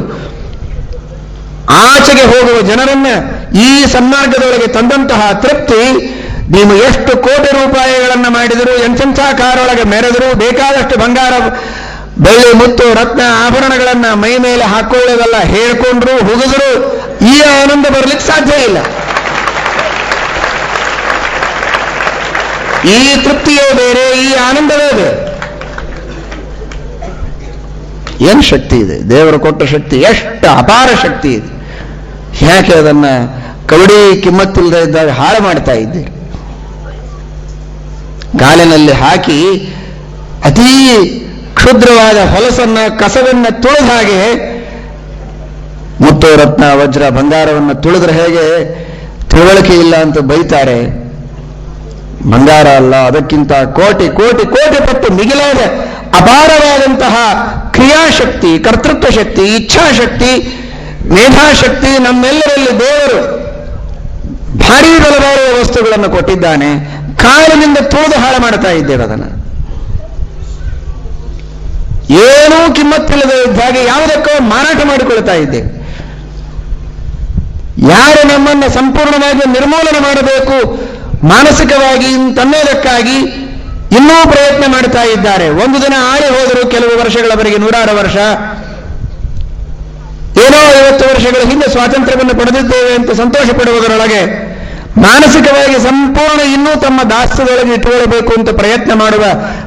ಆಚೆಗೆ ಹೋಗುವ ಜನರನ್ನ ಈ ಸನ್ಮಾರ್ಗದೊಳಗೆ ತಂದಂತಹ ತೃಪ್ತಿ. ನೀವು ಎಷ್ಟು ಕೋಟಿ ರೂಪಾಯಿಗಳನ್ನು ಮಾಡಿದರೂ, ಎಂತೆಂಥ ಕಾರೊಳಗೆ ಮೆರೆದರೂ, ಬೇಕಾದಷ್ಟು ಬಂಗಾರ, ಬೆಳ್ಳಿ, ಮುತ್ತು, ರತ್ನ, ಆಭರಣಗಳನ್ನ ಮೈ ಮೇಲೆ ಹಾಕೊಳ್ಳೋದಲ್ಲ, ಹೇಳ್ಕೊಂಡ್ರು, ಹುಗಿದ್ರು ಈ ಆನಂದ ಬರಲಿಕ್ಕೆ ಸಾಧ್ಯ ಇಲ್ಲ. ಈ ತೃಪ್ತಿಯೇ ಬೇರೆ, ಈ ಆನಂದವೇ ಬೇರೆ. ಏನು ಶಕ್ತಿ ಇದೆ? ದೇವರು ಕೊಟ್ಟ ಶಕ್ತಿ ಎಷ್ಟು ಅಪಾರ ಶಕ್ತಿ ಇದೆ. ಯಾಕೆ ಅದನ್ನ ಕವಡಿ ಕಿಮ್ಮತ್ತಿಲ್ಲದೆ ಇದ್ದಾಗ ಹಾಳು ಮಾಡ್ತಾ ಇದ್ದೀರಿ? ಗಾಲಿನಲ್ಲಿ ಹಾಕಿ ಅತೀ ಕ್ಷುದ್ರವಾದ ಹೊಲಸನ್ನ, ಕಸವನ್ನ ತುಳಿದ ಹಾಗೆ, ಮುತ್ತು, ರತ್ನ, ವಜ್ರ, ಬಂಗಾರವನ್ನು ತುಳಿದ್ರೆ ಹೇಗೆ ತಿಳುವಳಿಕೆ ಇಲ್ಲ ಅಂತ ಬೈತಾರೆ. ಬಂಗಾರ ಅಲ್ಲ, ಅದಕ್ಕಿಂತ ಕೋಟಿ ಕೋಟಿ ಕೋಟಿ ಪಟ್ಟು ಮಿಗಿಲಾದ ಅಪಾರವಾದಂತಹ ಕ್ರಿಯಾಶಕ್ತಿ, ಕರ್ತೃತ್ವ ಶಕ್ತಿ, ಇಚ್ಛಾಶಕ್ತಿ, ಮೇಧಾಶಕ್ತಿ ನಮ್ಮೆಲ್ಲರಲ್ಲಿ ದೇವರು ಭಾರೀ ಬಲವಾದ ವಸ್ತುಗಳನ್ನು ಕೊಟ್ಟಿದ್ದಾನೆ. ಕಾಲಿನಿಂದ ತುಳಿದು ಹಾಳು ಮಾಡ್ತಾ ಇದ್ದೇವೆ ಅದನ್ನು. ಏನೂ ಕಿಮ್ಮತ್ತಿಲ್ಲದೆ ಇದ್ದ ಹಾಗೆ ಯಾವುದಕ್ಕೋ ಮಾರಾಟ ಮಾಡಿಕೊಳ್ತಾ ಇದ್ದೇವೆ. ಯಾರು ನಮ್ಮನ್ನು ಸಂಪೂರ್ಣವಾಗಿ ನಿರ್ಮೂಲನೆ ಮಾಡಬೇಕು ಮಾನಸಿಕವಾಗಿ ತನ್ನೋದಕ್ಕಾಗಿ ಇನ್ನೂ ಪ್ರಯತ್ನ ಮಾಡ್ತಾ ಇದ್ದಾರೆ. ಒಂದು ದಿನ ಆಳಿ ಹೋದರು, ಕೆಲವು ವರ್ಷಗಳವರೆಗೆ, ನೂರಾರು ವರ್ಷ, ಏನೋ 50 ವರ್ಷಗಳ ಹಿಂದೆ ಸ್ವಾತಂತ್ರ್ಯವನ್ನು ಪಡೆದಿದ್ದೇವೆ ಅಂತ ಸಂತೋಷ ಪಡುವುದರೊಳಗೆ ಮಾನಸಿಕವಾಗಿ ಸಂಪೂರ್ಣ ಇನ್ನೂ ತಮ್ಮ ದಾಸ್ಯದೊಳಗೆ ಇಟ್ಟುಕೊಳ್ಳಬೇಕು ಅಂತ ಪ್ರಯತ್ನ ಮಾಡುವ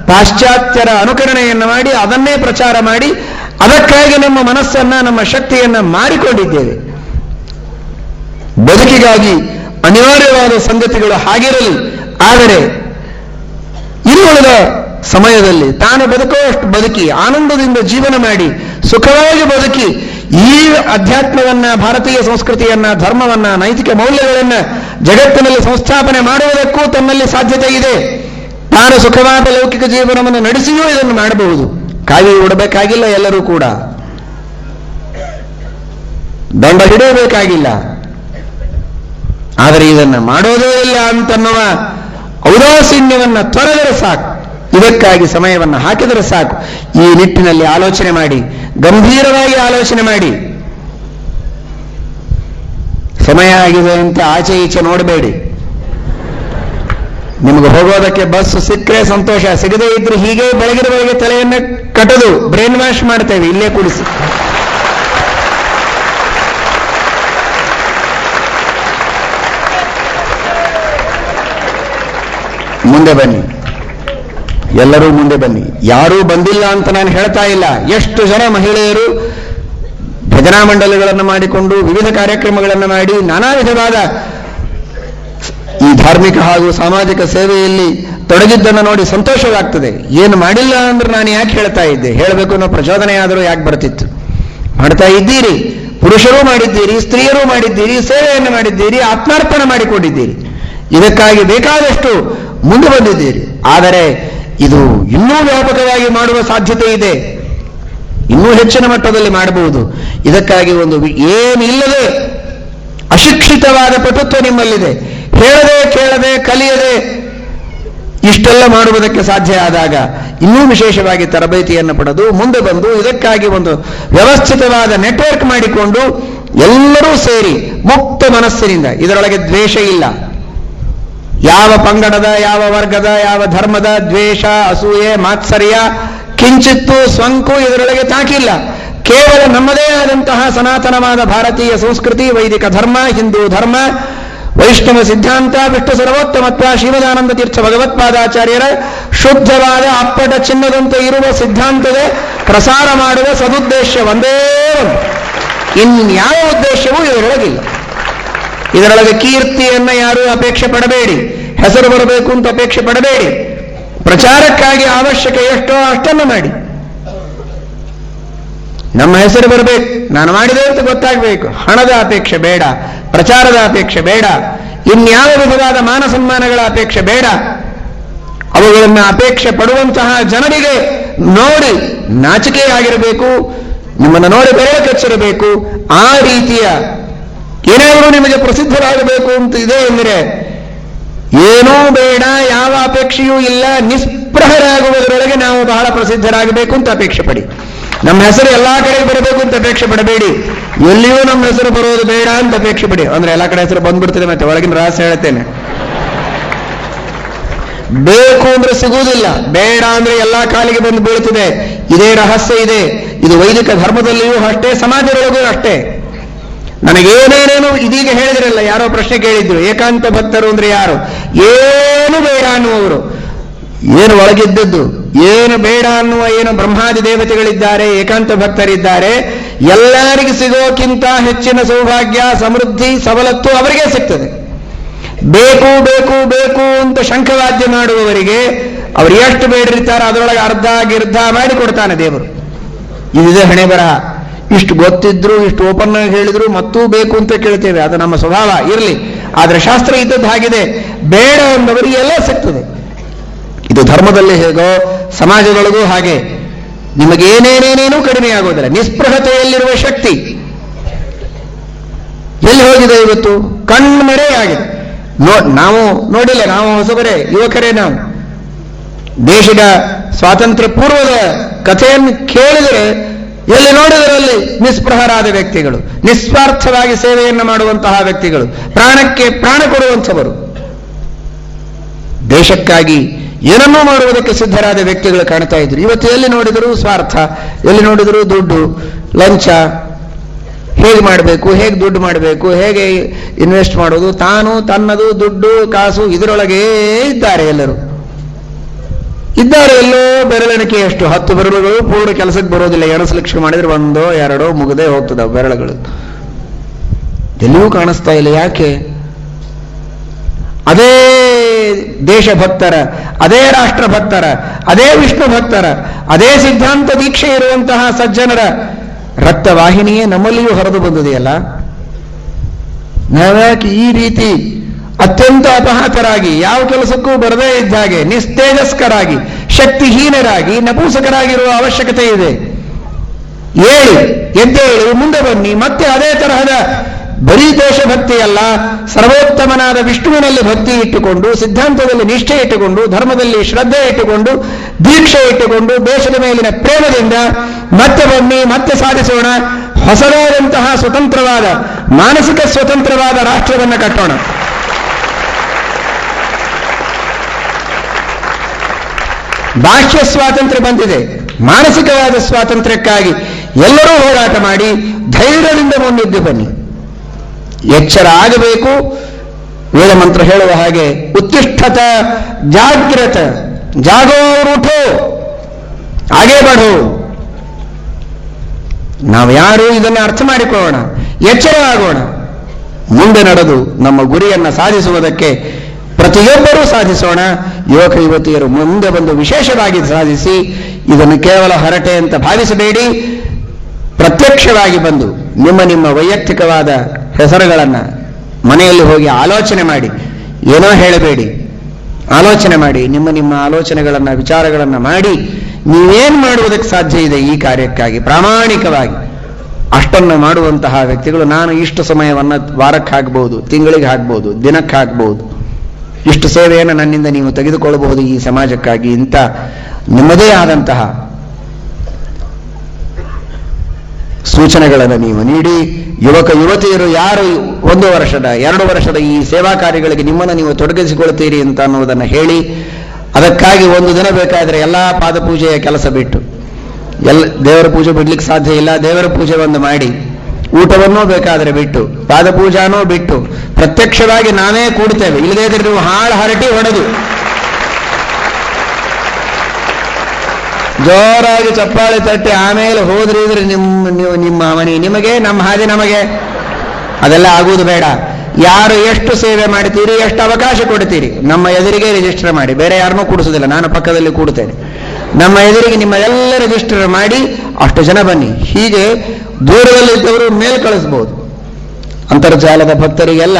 ಪಾಶ್ಚಾತ್ಯರ ಅನುಕರಣೆಯನ್ನು ಮಾಡಿ ಅದನ್ನೇ ಪ್ರಚಾರ ಮಾಡಿ ಅದಕ್ಕಾಗಿ ನಮ್ಮ ಮನಸ್ಸನ್ನ, ನಮ್ಮ ಶಕ್ತಿಯನ್ನ ಮಾರಿಕೊಂಡಿದ್ದೇವೆ. ಬದುಕಿಗಾಗಿ ಅನಿವಾರ್ಯವಾದ ಸಂಗತಿಗಳು ಹಾಗಿರಲಿ, ಆದರೆ ಇನ್ನುಳಿದ ಸಮಯದಲ್ಲಿ ತಾನು ಬದುಕುವಷ್ಟು ಬದುಕಿ, ಆನಂದದಿಂದ ಜೀವನ ಮಾಡಿ, ಸುಖವಾಗಿ ಬದುಕಿ, ಈ ಅಧ್ಯಾತ್ಮವನ್ನ, ಭಾರತೀಯ ಸಂಸ್ಕೃತಿಯನ್ನ, ಧರ್ಮವನ್ನ, ನೈತಿಕ ಮೌಲ್ಯಗಳನ್ನ ಜಗತ್ತಿನಲ್ಲಿ ಸಂಸ್ಥಾಪನೆ ಮಾಡುವುದಕ್ಕೂ ತನ್ನಲ್ಲಿ ಸಾಧ್ಯತೆ ಇದೆ. ತಾನು ಸುಖವಾದ ಲೌಕಿಕ ಜೀವನವನ್ನು ನಡೆಸಿಯೂ ಇದನ್ನು ಮಾಡಬಹುದು. ಕಾವಿ ಉಡಬೇಕಾಗಿಲ್ಲ ಎಲ್ಲರೂ ಕೂಡ, ದಂಡ ಹಿಡಿಯಬೇಕಾಗಿಲ್ಲ. ಆದರೆ ಇದನ್ನು ಮಾಡೋದೇ ಇಲ್ಲ ಅಂತನ್ನುವ ಔದಾಸೀನ್ಯವನ್ನು ತೊರೆದರೆ ಸಾಕು, ಇದಕ್ಕಾಗಿ ಸಮಯವನ್ನು ಹಾಕಿದರೆ ಸಾಕು. ಈ ನಿಟ್ಟಿನಲ್ಲಿ ಆಲೋಚನೆ ಮಾಡಿ, ಗಂಭೀರವಾಗಿ ಆಲೋಚನೆ ಮಾಡಿ. ಸಮಯ ಆಗಿದೆ ಅಂತ ಆಚೆ ಈಚೆ ನೋಡಬೇಡಿ. ನಿಮಗೆ ಹೋಗೋದಕ್ಕೆ ಬಸ್ ಸಿಕ್ಕರೆ ಸಂತೋಷ, ಸಿಗದೇ ಇದ್ರೆ ಹೀಗೆ ಬೆಳಗಿನ ತಲೆಯನ್ನು ಕಟ್ಟದು ಬ್ರೈನ್ ವಾಶ್ ಮಾಡ್ತೇವೆ ಇಲ್ಲೇ ಕೂಡಿಸಿ. ಮುಂದೆ ಬನ್ನಿ, ಎಲ್ಲರೂ ಮುಂದೆ ಬನ್ನಿ. ಯಾರೂ ಬಂದಿಲ್ಲ ಅಂತ ನಾನು ಹೇಳ್ತಾ ಇಲ್ಲ. ಎಷ್ಟು ಜನ ಮಹಿಳೆಯರು ಭಜನಾ ಮಂಡಲಗಳನ್ನು ಮಾಡಿಕೊಂಡು ವಿವಿಧ ಕಾರ್ಯಕ್ರಮಗಳನ್ನು ಮಾಡಿ ನಾನಾ ವಿಧವಾದ ಈ ಧಾರ್ಮಿಕ ಹಾಗೂ ಸಾಮಾಜಿಕ ಸೇವೆಯಲ್ಲಿ ತೊಡಗಿದ್ದನ್ನು ನೋಡಿ ಸಂತೋಷವಾಗ್ತದೆ. ಏನು ಮಾಡಿಲ್ಲ ಅಂದ್ರೆ ನಾನು ಯಾಕೆ ಹೇಳ್ತಾ ಇದ್ದೆ, ಹೇಳಬೇಕು ಅನ್ನೋ ಪ್ರಚೋದನೆ ಆದರೂ ಯಾಕೆ ಬರ್ತಿತ್ತು. ಮಾಡ್ತಾ ಇದ್ದೀರಿ, ಪುರುಷರೂ ಮಾಡಿದ್ದೀರಿ, ಸ್ತ್ರೀಯರೂ ಮಾಡಿದ್ದೀರಿ, ಸೇವೆಯನ್ನು ಮಾಡಿದ್ದೀರಿ, ಆತ್ಮಾರ್ಪಣೆ ಮಾಡಿಕೊಂಡಿದ್ದೀರಿ, ಇದಕ್ಕಾಗಿ ಬೇಕಾದಷ್ಟು ಮುಂದೆ ಬಂದಿದ್ದೀರಿ. ಆದರೆ ಇದು ಇನ್ನೂ ವ್ಯಾಪಕವಾಗಿ ಮಾಡುವ ಸಾಧ್ಯತೆ ಇದೆ, ಇನ್ನೂ ಹೆಚ್ಚಿನ ಮಟ್ಟದಲ್ಲಿ ಮಾಡಬಹುದು. ಇದಕ್ಕಾಗಿ ಒಂದು ಏನಿಲ್ಲದೆ ಅಶಿಕ್ಷಿತವಾದ ಪಟುತ್ವ ನಿಮ್ಮಲ್ಲಿದೆ. ಹೇಳದೆ ಕೇಳದೆ ಕಲಿಯದೆ ಇಷ್ಟೆಲ್ಲ ಮಾಡುವುದಕ್ಕೆ ಸಾಧ್ಯ ಆದಾಗ ಇನ್ನೂ ವಿಶೇಷವಾಗಿ ತರಬೇತಿಯನ್ನು ಪಡೆದು ಮುಂದೆ ಬಂದು ಇದಕ್ಕಾಗಿ ಒಂದು ವ್ಯವಸ್ಥಿತವಾದ ನೆಟ್ವರ್ಕ್ ಮಾಡಿಕೊಂಡು ಎಲ್ಲರೂ ಸೇರಿ ಮುಕ್ತ ಮನಸ್ಸಿನಿಂದ, ಇದರೊಳಗೆ ದ್ವೇಷ ಇಲ್ಲ, ಯಾವ ಪಂಗಡದ, ಯಾವ ವರ್ಗದ, ಯಾವ ಧರ್ಮದ ದ್ವೇಷ, ಅಸೂಯೆ, ಮಾತ್ಸರ್ಯ, ಕಿಂಚಿತ್ತು ಸ್ವಂಕು ಇದರೊಳಗೆ ತಾಕಿಲ್ಲ. ಕೇವಲ ನಮ್ಮದೇ ಆದಂತಹ ಸನಾತನವಾದ ಭಾರತೀಯ ಸಂಸ್ಕೃತಿ, ವೈದಿಕ ಧರ್ಮ, ಹಿಂದೂ ಧರ್ಮ, ವೈಷ್ಣವ ಸಿದ್ಧಾಂತ, ವಿಷ್ಣು ಸರ್ವೋತ್ತಮತ್ವ, ಶ್ರೀಮದಾನಂದ ತೀರ್ಥ ಭಗವತ್ಪಾದಾಚಾರ್ಯರ ಶುದ್ಧವಾದ ಅಪ್ಪಟ ಚಿನ್ನದಂತೆ ಇರುವ ಸಿದ್ಧಾಂತದ ಪ್ರಸಾರ ಮಾಡುವ ಸದುದ್ದೇಶ ಒಂದೇ ಒಂದು, ಇನ್ಯಾವ ಉದ್ದೇಶವೂ ಇದರೊಳಗಿಲ್ಲ. ಇದರೊಳಗೆ ಕೀರ್ತಿಯನ್ನ ಯಾರೂ ಅಪೇಕ್ಷೆ ಪಡಬೇಡಿ, ಹೆಸರು ಬರಬೇಕು ಅಂತ ಅಪೇಕ್ಷೆ ಪಡಬೇಡಿ. ಪ್ರಚಾರಕ್ಕಾಗಿ ಅವಶ್ಯಕ ಎಷ್ಟೋ ಅಷ್ಟನ್ನು ಮಾಡಿ. ನಮ್ಮ ಹೆಸರು ಬರಬೇಕು, ನಾನು ಮಾಡಿದೆ ಅಂತ ಗೊತ್ತಾಗಬೇಕು. ಹಣದ ಅಪೇಕ್ಷೆ ಬೇಡ, ಪ್ರಚಾರದ ಅಪೇಕ್ಷೆ ಬೇಡ, ಇನ್ಯಾವ ವಿಧವಾದ ಮಾನ ಸನ್ಮಾನಗಳ ಅಪೇಕ್ಷೆ ಬೇಡ. ಅವುಗಳನ್ನು ಅಪೇಕ್ಷೆ ಪಡುವಂತಹ ಜನರಿಗೆ ನೋಡಿ ನಾಚಿಕೆಯಾಗಿರಬೇಕು, ನಿಮ್ಮನ್ನು ನೋಡಿ ಬೆರಳು ಕಚ್ಚಿರಬೇಕು. ಆ ರೀತಿಯ ಏನಾದರೂ ನಿಮಗೆ ಪ್ರಸಿದ್ಧರಾಗಬೇಕು ಅಂತ ಇದೆ ಎಂದರೆ ಏನೂ ಬೇಡ, ಯಾವ ಅಪೇಕ್ಷೆಯೂ ಇಲ್ಲ, ನಿಸ್ಪೃಹರಾಗುವುದರೊಳಗೆ ನಾವು ಬಹಳ ಪ್ರಸಿದ್ಧರಾಗಬೇಕು ಅಂತ ಅಪೇಕ್ಷೆ ಪಡಿ. ನಮ್ಮ ಹೆಸರು ಎಲ್ಲಾ ಕಡೆ ಬರಬೇಕು ಅಂತ ಅಪೇಕ್ಷೆ ಪಡಬೇಡಿ, ಎಲ್ಲಿಯೂ ನಮ್ಮ ಹೆಸರು ಬರೋದು ಬೇಡ ಅಂತ ಅಪೇಕ್ಷೆ ಪಡಿ. ಅಂದ್ರೆ ಎಲ್ಲಾ ಕಡೆ ಹೆಸರು ಬಂದ್ಬಿಡ್ತದೆ. ಮತ್ತೆ ಒಳಗಿನ ರಹಸ್ಯ ಹೇಳ್ತೇನೆ, ಬೇಕು ಅಂದ್ರೆ ಸಿಗುವುದಿಲ್ಲ, ಬೇಡ ಅಂದ್ರೆ ಎಲ್ಲಾ ಕಾಲಿಗೆ ಬಂದು ಬೀಳುತ್ತದೆ. ಇದೇ ರಹಸ್ಯ ಇದೆ. ಇದು ವೈದಿಕ ಧರ್ಮದಲ್ಲಿಯೂ ಅಷ್ಟೇ, ಸಮಾಜದೊಳಗೂ ಅಷ್ಟೇ. ನನಗೇನೇನೇನು ಇದೀಗ ಹೇಳಿದ್ರಲ್ಲ, ಯಾರೋ ಪ್ರಶ್ನೆ ಕೇಳಿದ್ರು, ಏಕಾಂತ ಭಕ್ತರು ಅಂದ್ರೆ ಯಾರು? ಏನು ಬೇಡ ಅನ್ನುವರು, ಏನು ಒಳಗಿದ್ದದ್ದು, ಏನು ಬೇಡ ಅನ್ನುವ ಏನು ಬ್ರಹ್ಮಾದಿ ದೇವತೆಗಳಿದ್ದಾರೆ, ಏಕಾಂತ ಭಕ್ತರಿದ್ದಾರೆ. ಎಲ್ಲರಿಗೂ ಸಿಗೋಕ್ಕಿಂತ ಹೆಚ್ಚಿನ ಸೌಭಾಗ್ಯ, ಸಮೃದ್ಧಿ, ಸವಲತ್ತು ಅವರಿಗೆ ಸಿಗ್ತದೆ. ಬೇಕು ಬೇಕು ಬೇಕು ಅಂತ ಶಂಖವಾದ್ಯ ಮಾಡುವವರಿಗೆ ಅವರು ಎಷ್ಟು ಬೇಡಿರ್ತಾರೆ ಅದರೊಳಗೆ ಅರ್ಧ ಗಿರ್ಧ ಮಾಡಿ ಕೊಡ್ತಾನೆ ದೇವರು. ಇದಿದೆ ಹಣೆ ಬರಹ. ಇಷ್ಟು ಗೊತ್ತಿದ್ರು, ಇಷ್ಟು ಓಪನ್ ಆಗಿ ಹೇಳಿದ್ರು ಮತ್ತೂ ಬೇಕು ಅಂತ ಕೇಳ್ತೇವೆ, ಅದು ನಮ್ಮ ಸ್ವಭಾವ ಇರಲಿ. ಆದರೆ ಶಾಸ್ತ್ರ ಇದ್ದದ್ದು ಹಾಗಿದೆ, ಬೇಡ ಅಂದವರಿಗೆ ಎಲ್ಲ ಸಿಗ್ತದೆ. ಇದು ಧರ್ಮದಲ್ಲಿ ಹೇಗೋ ಸಮಾಜದೊಳಗೂ ಹಾಗೆ. ನಿಮಗೇನೇನೇನೇನೂ ಕಡಿಮೆ ಆಗೋದಿಲ್ಲ. ನಿಸ್ಪೃಹತೆಯಲ್ಲಿರುವ ಶಕ್ತಿ ಎಲ್ಲಿ ಹೋಗಿದೆ ಇವತ್ತು? ಕಣ್ಮರೆಯಾಗಿದೆ. ನಾವು ನೋಡಿಲ್ಲ, ನಾವು ಹೊಸಬರೇ, ಯುವಕರೇ. ನಾವು ದೇಶದ ಸ್ವಾತಂತ್ರ್ಯ ಪೂರ್ವದ ಕಥೆಯನ್ನು ಕೇಳಿದರೆ ಎಲ್ಲಿ ನೋಡಿದರಲ್ಲಿ ನಿಸ್ಪೃಹರಾದ ವ್ಯಕ್ತಿಗಳು, ನಿಸ್ವಾರ್ಥವಾಗಿ ಸೇವೆಯನ್ನು ಮಾಡುವಂತಹ ವ್ಯಕ್ತಿಗಳು, ಪ್ರಾಣಕ್ಕೆ ಪ್ರಾಣ ಕೊಡುವಂಥವರು, ದೇಶಕ್ಕಾಗಿ ಏನನ್ನೂ ಮಾಡುವುದಕ್ಕೆ ಸಿದ್ಧರಾದ ವ್ಯಕ್ತಿಗಳು ಕಾಣ್ತಾ ಇದ್ರು. ಇವತ್ತು ಎಲ್ಲಿ ನೋಡಿದರೂ ಸ್ವಾರ್ಥ, ಎಲ್ಲಿ ನೋಡಿದರೂ ದುಡ್ಡು, ಲಂಚ, ಹೇಗೆ ಮಾಡಬೇಕು, ಹೇಗೆ ದುಡ್ಡು ಮಾಡಬೇಕು, ಹೇಗೆ ಇನ್ವೆಸ್ಟ್ ಮಾಡೋದು, ತಾನು ತನ್ನದು ದುಡ್ಡು ಕಾಸು ಇದರೊಳಗೇ ಇದ್ದಾರೆ. ಎಲ್ಲರೂ ಇದ್ದಾರೆ. ಎಲ್ಲೋ ಬೆರಳೆಣಿಕೆಯಷ್ಟು 10 ಬೆರಳುಗಳು ಪೂರ್ಣ ಕೆಲಸಕ್ಕೆ ಬರೋದಿಲ್ಲ. ಎಣಸಲಿಕ್ಕೆ ಮಾಡಿದ್ರೆ 1 2 ಮುಗದೆ ಹೋಗ್ತದೆ ಬೆರಳುಗಳು. ಎಲ್ಲಿಯೂ ಕಾಣಿಸ್ತಾ ಇಲ್ಲ. ಯಾಕೆ? ಅದೇ ದೇಶಭಕ್ತರ, ಅದೇ ರಾಷ್ಟ್ರಭಕ್ತರ, ಅದೇ ವಿಷ್ಣು ಭಕ್ತರ, ಅದೇ ಸಿದ್ಧಾಂತ ದೀಕ್ಷೆ ಇರುವಂತಹ ಸಜ್ಜನರ ರಕ್ತವಾಹಿನಿಯೇ ನಮ್ಮಲ್ಲಿಯೂ ಹರಿದು ಬಂದಿದೆಯಲ್ಲ. ನಾವ್ಯಾಕೆ ಈ ರೀತಿ ಅತ್ಯಂತ ಅಪಹಾತರಾಗಿ, ಯಾವ ಕೆಲಸಕ್ಕೂ ಬರದೇ ಇದ್ದ ಹಾಗೆ ನಿಸ್ತೇಜಸ್ಕರಾಗಿ, ಶಕ್ತಿಹೀನರಾಗಿ, ನಪುಂಸಕರಾಗಿರುವ ಅವಶ್ಯಕತೆ ಇದೆ. ಹೇಳಿ, ಎದ್ದೇಳಿ, ಮುಂದೆ ಬನ್ನಿ. ಮತ್ತೆ ಅದೇ ತರಹದ ಬರೀ ದೇಶಭಕ್ತಿಯಲ್ಲ, ಸರ್ವೋತ್ತಮನಾದ ವಿಷ್ಣುವಿನಲ್ಲಿ ಭಕ್ತಿ ಇಟ್ಟುಕೊಂಡು, ಸಿದ್ಧಾಂತದಲ್ಲಿ ನಿಷ್ಠೆ ಇಟ್ಟುಕೊಂಡು, ಧರ್ಮದಲ್ಲಿ ಶ್ರದ್ಧೆ ಇಟ್ಟುಕೊಂಡು, ದೀಕ್ಷೆ ಇಟ್ಟುಕೊಂಡು, ದೇಶದ ಮೇಲಿನ ಪ್ರೇಮದಿಂದ ಮತ್ತೆ ಬನ್ನಿ, ಮತ್ತೆ ಸಾಧಿಸೋಣ. ಹೊಸದಾದಂತಹ ಸ್ವತಂತ್ರವಾದ, ಮಾನಸಿಕ ಸ್ವತಂತ್ರವಾದ ರಾಷ್ಟ್ರವನ್ನು ಕಟ್ಟೋಣ. ಬಾಹ್ಯ ಸ್ವಾತಂತ್ರ್ಯ ಬಂದಿದೆ, ಮಾನಸಿಕವಾದ ಸ್ವಾತಂತ್ರ್ಯಕ್ಕಾಗಿ ಎಲ್ಲರೂ ಹೋರಾಟ ಮಾಡಿ ಧೈರ್ಯದಿಂದ ಮುಂದಿದ್ದು ಬನ್ನಿ. ಎಚ್ಚರ ಆಗಬೇಕು. ವೇದ ಮಂತ್ರ ಹೇಳುವ ಹಾಗೆ ಉತ್ತಿಷ್ಠತ ಜಾಗ್ರತ, ಜಾಗೋ ರೂಢೋ, ಹಾಗೇ ಬಡು. ನಾವು ಯಾರು ಇದನ್ನು ಅರ್ಥ ಮಾಡಿಕೊಳ್ಳೋಣ, ಎಚ್ಚರವಾಗೋಣ. ಮುಂದೆ ನಡೆದು ನಮ್ಮ ಗುರಿಯನ್ನು ಸಾಧಿಸುವುದಕ್ಕೆ ಪ್ರತಿಯೊಬ್ಬರೂ ಸಾಧಿಸೋಣ. ಯುವಕ ಯುವತಿಯರು ಮುಂದೆ ಬಂದು ವಿಶೇಷವಾಗಿ ಸಾಧಿಸಿ. ಇದನ್ನು ಕೇವಲ ಹರಟೆ ಅಂತ ಭಾವಿಸಬೇಡಿ. ಪ್ರತ್ಯಕ್ಷವಾಗಿ ಬಂದು ನಿಮ್ಮ ನಿಮ್ಮ ವೈಯಕ್ತಿಕವಾದ ಹೆಸರುಗಳನ್ನು ಮನೆಯಲ್ಲಿ ಹೋಗಿ ಆಲೋಚನೆ ಮಾಡಿ. ಏನೋ ಹೇಳಬೇಡಿ, ಆಲೋಚನೆ ಮಾಡಿ. ನಿಮ್ಮ ನಿಮ್ಮ ಆಲೋಚನೆಗಳನ್ನು, ವಿಚಾರಗಳನ್ನು ಮಾಡಿ ನೀವೇನು ಮಾಡುವುದಕ್ಕೆ ಸಾಧ್ಯ ಇದೆ ಈ ಕಾರ್ಯಕ್ಕಾಗಿ ಪ್ರಾಮಾಣಿಕವಾಗಿ ಅಷ್ಟನ್ನು ಮಾಡುವಂತಹ ವ್ಯಕ್ತಿಗಳು. ನಾನು ಇಷ್ಟು ಸಮಯವನ್ನು ವಾರಕ್ಕೆ ಹಾಕಬಹುದು, ತಿಂಗಳಿಗೆ ಹಾಕಬಹುದು, ದಿನಕ್ಕೆ ಹಾಕಬಹುದು, ಇಷ್ಟು ಸೇವೆಯನ್ನು ನನ್ನಿಂದ ನೀವು ತೆಗೆದುಕೊಳ್ಳಬಹುದು ಈ ಸಮಾಜಕ್ಕಾಗಿ. ಇಂಥ ನಿಮ್ಮದೇ ಆದಂತಹ ಸೂಚನೆಗಳನ್ನು ನೀವು ನೀಡಿ. ಯುವಕ ಯುವತಿಯರು ಯಾರು 1 ವರ್ಷದ 2 ವರ್ಷದ ಈ ಸೇವಾ ಕಾರ್ಯಗಳಿಗೆ ನಿಮ್ಮನ್ನು ನೀವು ತೊಡಗಿಸಿಕೊಳ್ತೀರಿ ಅಂತ ಅನ್ನೋದನ್ನು ಹೇಳಿ, ಅದಕ್ಕಾಗಿ ಒಂದು ದಿನ ಬೇಕಾದರೆ ಎಲ್ಲ ಪಾದಪೂಜೆಯ ಕೆಲಸ ಬಿಟ್ಟು, ದೇವರ ಪೂಜೆ ಬಿಡ್ಲಿಕ್ಕೆ ಸಾಧ್ಯ ಇಲ್ಲ, ದೇವರ ಪೂಜೆ ಒಂದು ಮಾಡಿ, ಊಟವನ್ನೂ ಬೇಕಾದರೆ ಬಿಟ್ಟು, ಪಾದಪೂಜಾನೂ ಬಿಟ್ಟು ಪ್ರತ್ಯಕ್ಷವಾಗಿ ನಾವೇ ಕೂಡ್ತೇವೆ. ಇಲ್ಲದೇ ಇದ್ರೆ ನೀವು ಹಾಳು ಹರಟಿ ಹೊಡೆದು ಜೋರಾಗಿ ಚಪ್ಪಾಳೆ ತಟ್ಟಿ ಆಮೇಲೆ ಹೋದ್ರಿ ಇದ್ರೆ ನಿಮ್ಮ ಮನೆ ನಿಮಗೆ, ನಮ್ಮ ಹಾದಿ ನಮಗೆ, ಅದೆಲ್ಲ ಆಗುವುದು ಬೇಡ. ಯಾರು ಎಷ್ಟು ಸೇವೆ ಮಾಡ್ತೀರಿ, ಎಷ್ಟು ಅವಕಾಶ ಕೊಡ್ತೀರಿ, ನಮ್ಮ ಎದುರಿಗೆ ರಿಜಿಸ್ಟರ್ ಮಾಡಿ. ಬೇರೆ ಯಾರನ್ನೂ ಕೂಡಿಸೋದಿಲ್ಲ, ನಾನು ಪಕ್ಕದಲ್ಲಿ ಕೂಡ್ತೇನೆ. ನಮ್ಮ ಎದುರಿಗೆ ನಿಮ್ಮ ಎಲ್ಲ ರಿಜಿಸ್ಟರ್ ಮಾಡಿ ಅಷ್ಟು ಜನ ಬನ್ನಿ. ಹೀಗೆ ದೂರದಲ್ಲಿದ್ದವರು ಮೇಲ್ ಕಳಿಸ್ಬೋದು. ಅಂತರ್ಜಾಲದ ಭಕ್ತರಿಗೆಲ್ಲ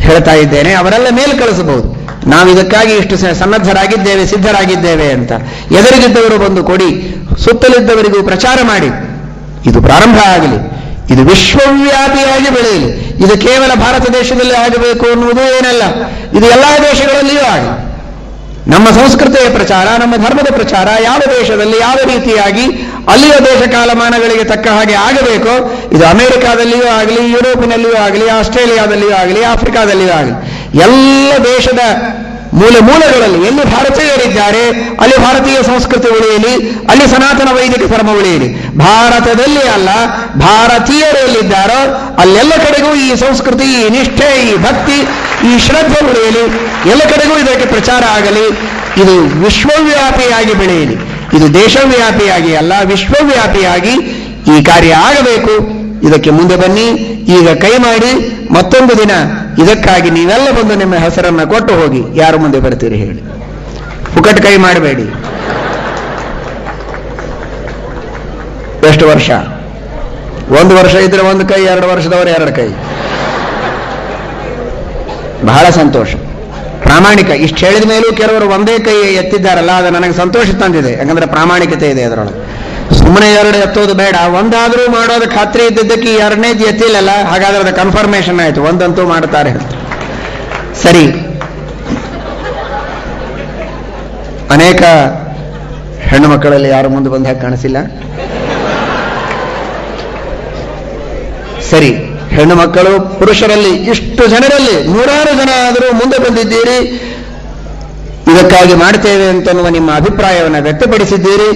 ಹೇಳ್ತಾ ಇದ್ದೇನೆ, ಅವರೆಲ್ಲ ಮೇಲ್ ಕಳಿಸಬಹುದು. ನಾವು ಇದಕ್ಕಾಗಿ ಇಷ್ಟು ಸನ್ನದ್ಧರಾಗಿದ್ದೇವೆ, ಸಿದ್ಧರಾಗಿದ್ದೇವೆ ಅಂತ. ಎದುರಿಗಿದ್ದವರು ಬಂದು ಕೊಡಿ, ಸುತ್ತಲಿದ್ದವರಿಗೂ ಪ್ರಚಾರ ಮಾಡಿ. ಇದು ಪ್ರಾರಂಭ ಆಗಲಿ, ಇದು ವಿಶ್ವವ್ಯಾಪಿಯಾಗಿ ಬೆಳೆಯಲಿ. ಇದು ಕೇವಲ ಭಾರತ ದೇಶದಲ್ಲಿ ಆಗಬೇಕು ಅನ್ನುವುದು ಏನಲ್ಲ, ಇದು ಎಲ್ಲ ದೇಶಗಳಲ್ಲಿಯೂ ಆಗಲಿ. ನಮ್ಮ ಸಂಸ್ಕೃತಿಯ ಪ್ರಚಾರ, ನಮ್ಮ ಧರ್ಮದ ಪ್ರಚಾರ ಯಾವ ದೇಶದಲ್ಲಿ ಯಾವ ರೀತಿಯಾಗಿ ಅಲ್ಲಿಯ ದೇಶ ಕಾಲಮಾನಗಳಿಗೆ ತಕ್ಕ ಹಾಗೆ ಆಗಬೇಕೋ, ಇದು ಅಮೆರಿಕಾದಲ್ಲಿಯೂ ಆಗಲಿ, ಯುರೋಪಿನಲ್ಲಿಯೂ ಆಗಲಿ, ಆಸ್ಟ್ರೇಲಿಯಾದಲ್ಲಿಯೂ ಆಗಲಿ, ಆಫ್ರಿಕಾದಲ್ಲಿಯೂ ಆಗಲಿ, ಎಲ್ಲ ದೇಶದ ಮೂಲಗಳಲ್ಲಿ ಎಲ್ಲಿ ಭಾರತೀಯರಿದ್ದಾರೆ ಅಲ್ಲಿ ಭಾರತೀಯ ಸಂಸ್ಕೃತಿ ಉಳಿಯಲಿ, ಅಲ್ಲಿ ಸನಾತನ ವೈದಿಕ ಧರ್ಮ ಉಳಿಯಲಿ. ಭಾರತದಲ್ಲಿ ಅಲ್ಲ, ಭಾರತೀಯರು ಎಲ್ಲಿದ್ದಾರೋ ಅಲ್ಲೆಲ್ಲ ಕಡೆಗೂ ಈ ಸಂಸ್ಕೃತಿ, ಈ ನಿಷ್ಠೆ, ಈ ಭಕ್ತಿ, ಈ ಶ್ರದ್ಧೆ ಉಳಿಯಲಿ. ಎಲ್ಲ ಕಡೆಗೂ ಇದಕ್ಕೆ ಪ್ರಚಾರ ಆಗಲಿ. ಇದು ವಿಶ್ವವ್ಯಾಪಿಯಾಗಿ ಬೆಳೆಯಲಿ. ಇದು ದೇಶವ್ಯಾಪಿಯಾಗಿ ಅಲ್ಲ, ವಿಶ್ವವ್ಯಾಪಿಯಾಗಿ ಈ ಕಾರ್ಯ ಆಗಬೇಕು. ಇದಕ್ಕೆ ಮುಂದೆ ಬನ್ನಿ, ಈಗ ಕೈ ಮಾಡಿ. ಮತ್ತೊಂದು ದಿನ ಇದಕ್ಕಾಗಿ ನೀವೆಲ್ಲ ಬಂದು ನಿಮ್ಮ ಹೆಸರನ್ನ ಕೊಟ್ಟು ಹೋಗಿ. ಯಾರು ಮುಂದೆ ಬರ್ತೀರಿ ಹೇಳಿ, ಪುಕಟ್ ಕೈ ಮಾಡಬೇಡಿ. ಎಷ್ಟು ವರ್ಷ? 1 ವರ್ಷ ಇದ್ರೆ 1 ಕೈ, 2 ವರ್ಷದವರು 2 ಕೈ. ಬಹಳ ಸಂತೋಷ, ಪ್ರಾಮಾಣಿಕ. ಇಷ್ಟು ಹೇಳಿದ ಮೇಲೂ ಕೆಲವರು ಒಂದೇ ಕೈ ಎತ್ತಿದ್ದಾರಲ್ಲ, ಅದು ನನಗೆ ಸಂತೋಷ ತಂದಿದೆ. ಯಾಕಂದ್ರೆ ಪ್ರಾಮಾಣಿಕತೆ ಇದೆ ಅದರೊಳಗೆ. ಸುಮ್ಮನೆ 2 ಎತ್ತೋದು ಬೇಡ, ಒಂದಾದರೂ ಮಾಡೋದು ಖಾತ್ರಿ ಇದ್ದಿದ್ದಕ್ಕೆ 2ನೇದು ಎತ್ತಿಲ್ಲಲ್ಲ, ಹಾಗಾದ್ರೆ ಅದು ಕನ್ಫರ್ಮೇಷನ್ ಆಯಿತು, ಒಂದಂತೂ ಮಾಡ್ತಾರೆ ಅಂತ. ಸರಿ, ಅನೇಕ ಹೆಣ್ಣು ಮಕ್ಕಳಲ್ಲಿ ಯಾರು ಮುಂದೆ ಬಂದ ಹಾಗೆ ಕಾಣಿಸಿಲ್ಲ. ಸರಿ, ಹೆಣ್ಣು ಮಕ್ಕಳು ಪುರುಷರಲ್ಲಿ ಇಷ್ಟು ಜನರಲ್ಲಿ 100 ಜನ ಆದರೂ ಮುಂದೆ ಬಂದಿದ್ದೀರಿ. ಇದಕ್ಕಾಗಿ ಮಾಡ್ತೇವೆ ಅಂತನ್ನುವ ನಿಮ್ಮ ಅಭಿಪ್ರಾಯವನ್ನು ವ್ಯಕ್ತಪಡಿಸಿದ್ದೀರಿ.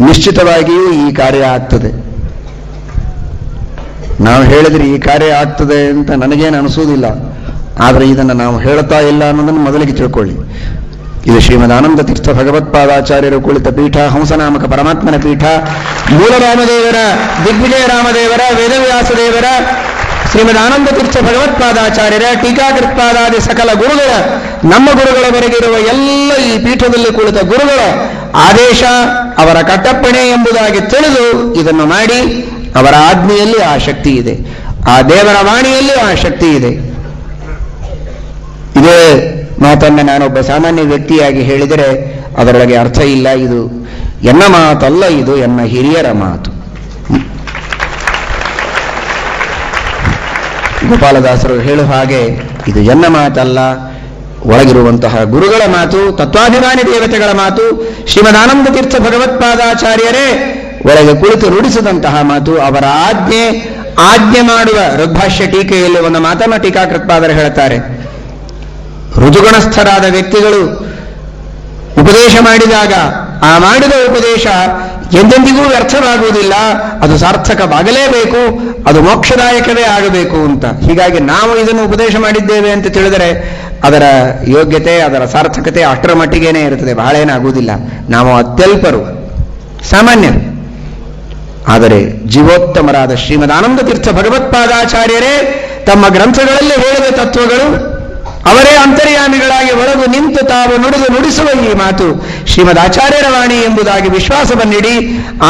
ನಿಶ್ಚಿತವಾಗಿಯೂ ಈ ಕಾರ್ಯ ಆಗ್ತದೆ. ನಾವು ಹೇಳಿದ್ರೆ ಈ ಕಾರ್ಯ ಆಗ್ತದೆ ಅಂತ ನನಗೇನು ಅನಿಸುವುದಿಲ್ಲ, ಆದರೆ ಇದನ್ನು ನಾವು ಹೇಳ್ತಾ ಇಲ್ಲ ಅನ್ನೋದನ್ನು ಮೊದಲಿಗೆ ತಿಳ್ಕೊಳ್ಳಿ. ಇದು ಶ್ರೀಮದ್ ಆನಂದ ತೀರ್ಥ ಭಗವತ್ಪಾದಾಚಾರ್ಯರು ಕುಳಿತ ಪೀಠ, ಹಂಸನಾಮಕ ಪರಮಾತ್ಮನ ಪೀಠ. ಮೂಲರಾಮದೇವರ, ದಿಗ್ವಿಜಯ ರಾಮದೇವರ, ವೇದವ್ಯಾಸದೇವರ, ಶ್ರೀಮದ್ ಆನಂದ ತೀರ್ಥ ಭಗವತ್ಪಾದಾಚಾರ್ಯರ, ಟೀಕಾಕೃತ್ಪಾದಾದಿ ಸಕಲ ಗುರುಗಳ, ನಮ್ಮ ಗುರುಗಳವರೆಗಿರುವ ಎಲ್ಲ ಈ ಪೀಠದಲ್ಲಿ ಕುಳಿತ ಗುರುಗಳ ಆದೇಶ, ಅವರ ಕಟ್ಟಪ್ಪಣೆ ಎಂಬುದಾಗಿ ತಿಳಿದು ಇದನ್ನು ಮಾಡಿ. ಅವರ ಆಜ್ಞೆಯಲ್ಲಿ ಆ ಶಕ್ತಿ ಇದೆ, ಆ ದೇವರ ವಾಣಿಯಲ್ಲಿ ಆ ಶಕ್ತಿ ಇದೆ. ಇದೇ ಮಾತನ್ನು ನಾನೊಬ್ಬ ಸಾಮಾನ್ಯ ವ್ಯಕ್ತಿಯಾಗಿ ಹೇಳಿದರೆ ಅದರೊಳಗೆ ಅರ್ಥ ಇಲ್ಲ. ಇದು ಎನ್ನ ಮಾತಲ್ಲ, ಇದು ಎನ್ನ ಹಿರಿಯರ ಮಾತು. ಗೋಪಾಲದಾಸರು ಹೇಳುವ ಹಾಗೆ ಇದು ಎನ್ನ ಮಾತಲ್ಲ, ಒಳಗಿರುವಂತಹ ಗುರುಗಳ ಮಾತು, ತತ್ವಾಭಿಮಾನಿ ದೇವತೆಗಳ ಮಾತು, ಶ್ರೀಮದಾನಂದ ತೀರ್ಥ ಭಗವತ್ಪಾದಾಚಾರ್ಯರೇ ಒಳಗೆ ಕುಳಿತು ನುಡಿಸಿದಂತಹ ಮಾತು, ಅವರ ಆಜ್ಞೆ ಮಾಡುವ ಋಗ್ಭಾಷ್ಯ ಟೀಕೆಯಲ್ಲಿ ಒಂದು ಮಾತನ್ನು ಟೀಕಾಕೃತ್ಪಾದರು ಹೇಳ್ತಾರೆ. ಋಜುಗುಣಸ್ಥರಾದ ವ್ಯಕ್ತಿಗಳು ಉಪದೇಶ ಮಾಡಿದಾಗ ಆ ಮಾಡಿದ ಉಪದೇಶ ಎಂದೆಂದಿಗೂ ವ್ಯರ್ಥವಾಗುವುದಿಲ್ಲ, ಅದು ಸಾರ್ಥಕವಾಗಲೇಬೇಕು, ಅದು ಮೋಕ್ಷದಾಯಕವೇ ಆಗಬೇಕು ಅಂತ. ಹೀಗಾಗಿ ನಾವು ಇದನ್ನು ಉಪದೇಶ ಮಾಡಿದ್ದೇವೆ ಅಂತ ತಿಳಿದರೆ ಅದರ ಯೋಗ್ಯತೆ, ಅದರ ಸಾರ್ಥಕತೆ ಅಷ್ಟರ ಮಟ್ಟಿಗೇನೆ ಇರುತ್ತದೆ, ಬಹಳ ಏನಾಗುವುದಿಲ್ಲ. ನಾವು ಅತ್ಯಲ್ಪರು, ಸಾಮಾನ್ಯರು. ಆದರೆ ಜೀವೋತ್ತಮರಾದ ಶ್ರೀಮದ್ ಆನಂದ ತೀರ್ಥ ಭಗವತ್ಪಾದಾಚಾರ್ಯರೇ ತಮ್ಮ ಗ್ರಂಥಗಳಲ್ಲಿ ಹೇಳಿದ ತತ್ವಗಳು, ಅವರೇ ಅಂತರ್ಯಾಮಿಗಳಾಗಿ ಒಳಗು ನಿಂತು ತಾವು ನುಡಿದು ನುಡಿಸುವ ಈ ಮಾತು ಶ್ರೀಮದ್ ಆಚಾರ್ಯರ ವಾಣಿ ಎಂಬುದಾಗಿ ವಿಶ್ವಾಸವನ್ನಿಡಿ,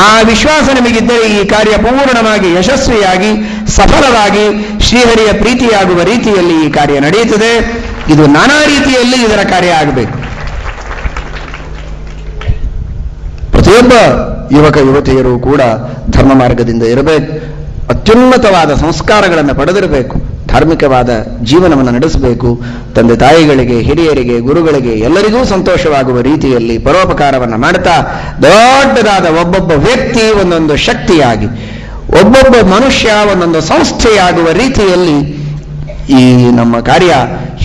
ಆ ವಿಶ್ವಾಸ ನಿಮಗಿದ್ದರೆ ಈ ಕಾರ್ಯ ಪೂರ್ಣವಾಗಿ ಯಶಸ್ವಿಯಾಗಿ ಸಫಲವಾಗಿ ಶ್ರೀಹರಿಯ ಪ್ರೀತಿಯಾಗುವ ರೀತಿಯಲ್ಲಿ ಈ ಕಾರ್ಯ ನಡೆಯುತ್ತದೆ. ಇದು ನಾನಾ ರೀತಿಯಲ್ಲಿ ಇದರ ಕಾರ್ಯ ಆಗಬೇಕು. ಪ್ರತಿಯೊಬ್ಬ ಯುವಕ ಯುವತಿಯರು ಕೂಡ ಧರ್ಮ ಮಾರ್ಗದಿಂದ ಇರಬೇಕು, ಅತ್ಯುನ್ನತವಾದ ಸಂಸ್ಕಾರಗಳನ್ನು ಪಡೆದಿರಬೇಕು, ಧಾರ್ಮಿಕವಾದ ಜೀವನವನ್ನು ನಡೆಸಬೇಕು. ತಂದೆ ತಾಯಿಗಳಿಗೆ, ಹಿರಿಯರಿಗೆ, ಗುರುಗಳಿಗೆ ಎಲ್ಲರಿಗೂ ಸಂತೋಷವಾಗುವ ರೀತಿಯಲ್ಲಿ ಪರೋಪಕಾರವನ್ನು ಮಾಡ್ತಾ ದೊಡ್ಡದಾದ ಒಬ್ಬೊಬ್ಬ ವ್ಯಕ್ತಿ ಒಂದೊಂದು ಶಕ್ತಿಯಾಗಿ, ಒಬ್ಬೊಬ್ಬ ಮನುಷ್ಯ ಒಂದೊಂದು ಸಂಸ್ಥೆಯಾಗುವ ರೀತಿಯಲ್ಲಿ ಈ ನಮ್ಮ ಕಾರ್ಯ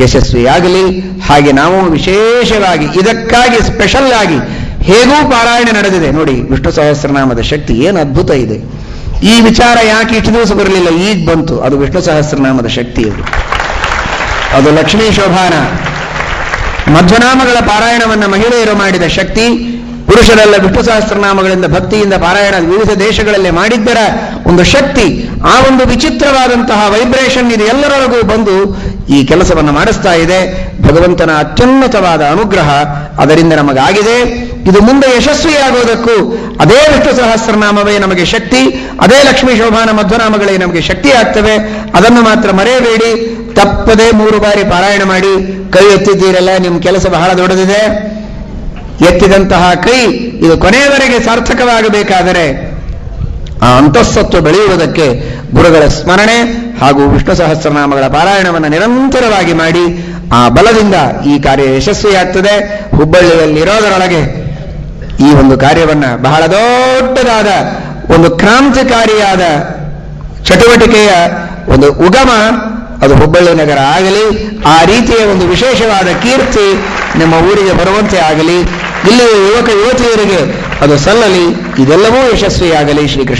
ಯಶಸ್ವಿಯಾಗಲಿ. ಹಾಗೆ ನಾವು ವಿಶೇಷವಾಗಿ ಇದಕ್ಕಾಗಿ ಸ್ಪೆಷಲ್ ಆಗಿ ಹೇಗೂ ಪಾರಾಯಣ ನಡೆದಿದೆ ನೋಡಿ. ವಿಷ್ಣು ಸಹಸ್ರನಾಮದ ಶಕ್ತಿ ಏನು ಅದ್ಭುತ ಇದೆ. ಈ ವಿಚಾರ ಯಾಕೆ ಇಷ್ಟು ದಿವಸ ಬರಲಿಲ್ಲ, ಈಗ ಬಂತು. ಅದು ವಿಷ್ಣು ಸಹಸ್ರನಾಮದ ಶಕ್ತಿ. ಅದು ಲಕ್ಷ್ಮೀ ಶೋಭಾನ ಮಧ್ವನಾಮಗಳ ಪಾರಾಯಣವನ್ನು ಮಹಿಳೆಯರು ಮಾಡಿದ ಶಕ್ತಿ. ಪುರುಷರೆಲ್ಲ ವಿಷ್ಣು ಸಹಸ್ರನಾಮಗಳಿಂದ ಭಕ್ತಿಯಿಂದ ಪಾರಾಯಣ ವಿವಿಧ ದೇಶಗಳಲ್ಲಿ ಮಾಡಿದ್ದರ ಒಂದು ಶಕ್ತಿ. ಆ ಒಂದು ವಿಚಿತ್ರವಾದಂತಹ ವೈಬ್ರೇಷನ್ ಇದು ಎಲ್ಲರೊಳಗೂ ಬಂದು ಈ ಕೆಲಸವನ್ನು ಮಾಡಿಸ್ತಾ ಇದೆ. ಭಗವಂತನ ಅತ್ಯುನ್ನತವಾದ ಅನುಗ್ರಹ ಅದರಿಂದ ನಮಗಾಗಿದೆ. ಇದು ಮುಂದೆ ಯಶಸ್ವಿಯಾಗೋದಕ್ಕೂ ಅದೇ ವಿಷ್ಣು ಸಹಸ್ರನಾಮವೇ ನಮಗೆ ಶಕ್ತಿ, ಅದೇ ಲಕ್ಷ್ಮೀ ಶೋಭಾನ ಮಧ್ವನಾಮಗಳೇ ನಮಗೆ ಶಕ್ತಿ ಆಗ್ತವೆ. ಅದನ್ನು ಮಾತ್ರ ಮರೆಯಬೇಡಿ. ತಪ್ಪದೇ 3 ಬಾರಿ ಪಾರಾಯಣ ಮಾಡಿ. ಕೈ ಎತ್ತಿದ್ದೀರಲ್ಲ, ನಿಮ್ಮ ಕೆಲಸ ಬಹಳ ದೊಡ್ಡದಿದೆ. ಎತ್ತಿದಂತಹ ಕೈ ಇದು ಕೊನೆಯವರೆಗೆ ಸಾರ್ಥಕವಾಗಬೇಕಾದರೆ ಆ ಅಂತಃಸತ್ವ ಬೆಳೆಯುವುದಕ್ಕೆ ಗುರುಗಳ ಸ್ಮರಣೆ ಹಾಗೂ ವಿಷ್ಣು ಸಹಸ್ರನಾಮಗಳ ಪಾರಾಯಣವನ್ನು ನಿರಂತರವಾಗಿ ಮಾಡಿ. ಆ ಬಲದಿಂದ ಈ ಕಾರ್ಯ ಯಶಸ್ವಿಯಾಗ್ತದೆ. ಹುಬ್ಬಳ್ಳಿಯಲ್ಲಿರೋದರೊಳಗೆ ಈ ಒಂದು ಕಾರ್ಯವನ್ನು ಬಹಳ ದೊಡ್ಡದಾದ ಒಂದು ಕ್ರಾಂತಿಕಾರಿಯಾದ ಚಟುವಟಿಕೆಯ ಒಂದು ಉಗಮ ಅದು ಹುಬ್ಬಳ್ಳಿ ನಗರ ಆಗಲಿ. ಆ ರೀತಿಯ ಒಂದು ವಿಶೇಷವಾದ ಕೀರ್ತಿ ನಿಮ್ಮ ಊರಿಗೆ ಬರುವಂತೆ ಆಗಲಿ. ಇಲ್ಲಿ ಯುವಕ ಯುವತಿಯರಿಗೆ ಅದು ಸಲ್ಲಲಿ. ಇದೆಲ್ಲವೂ ಯಶಸ್ವಿಯಾಗಲಿ. ಶ್ರೀಕೃಷ್ಣ.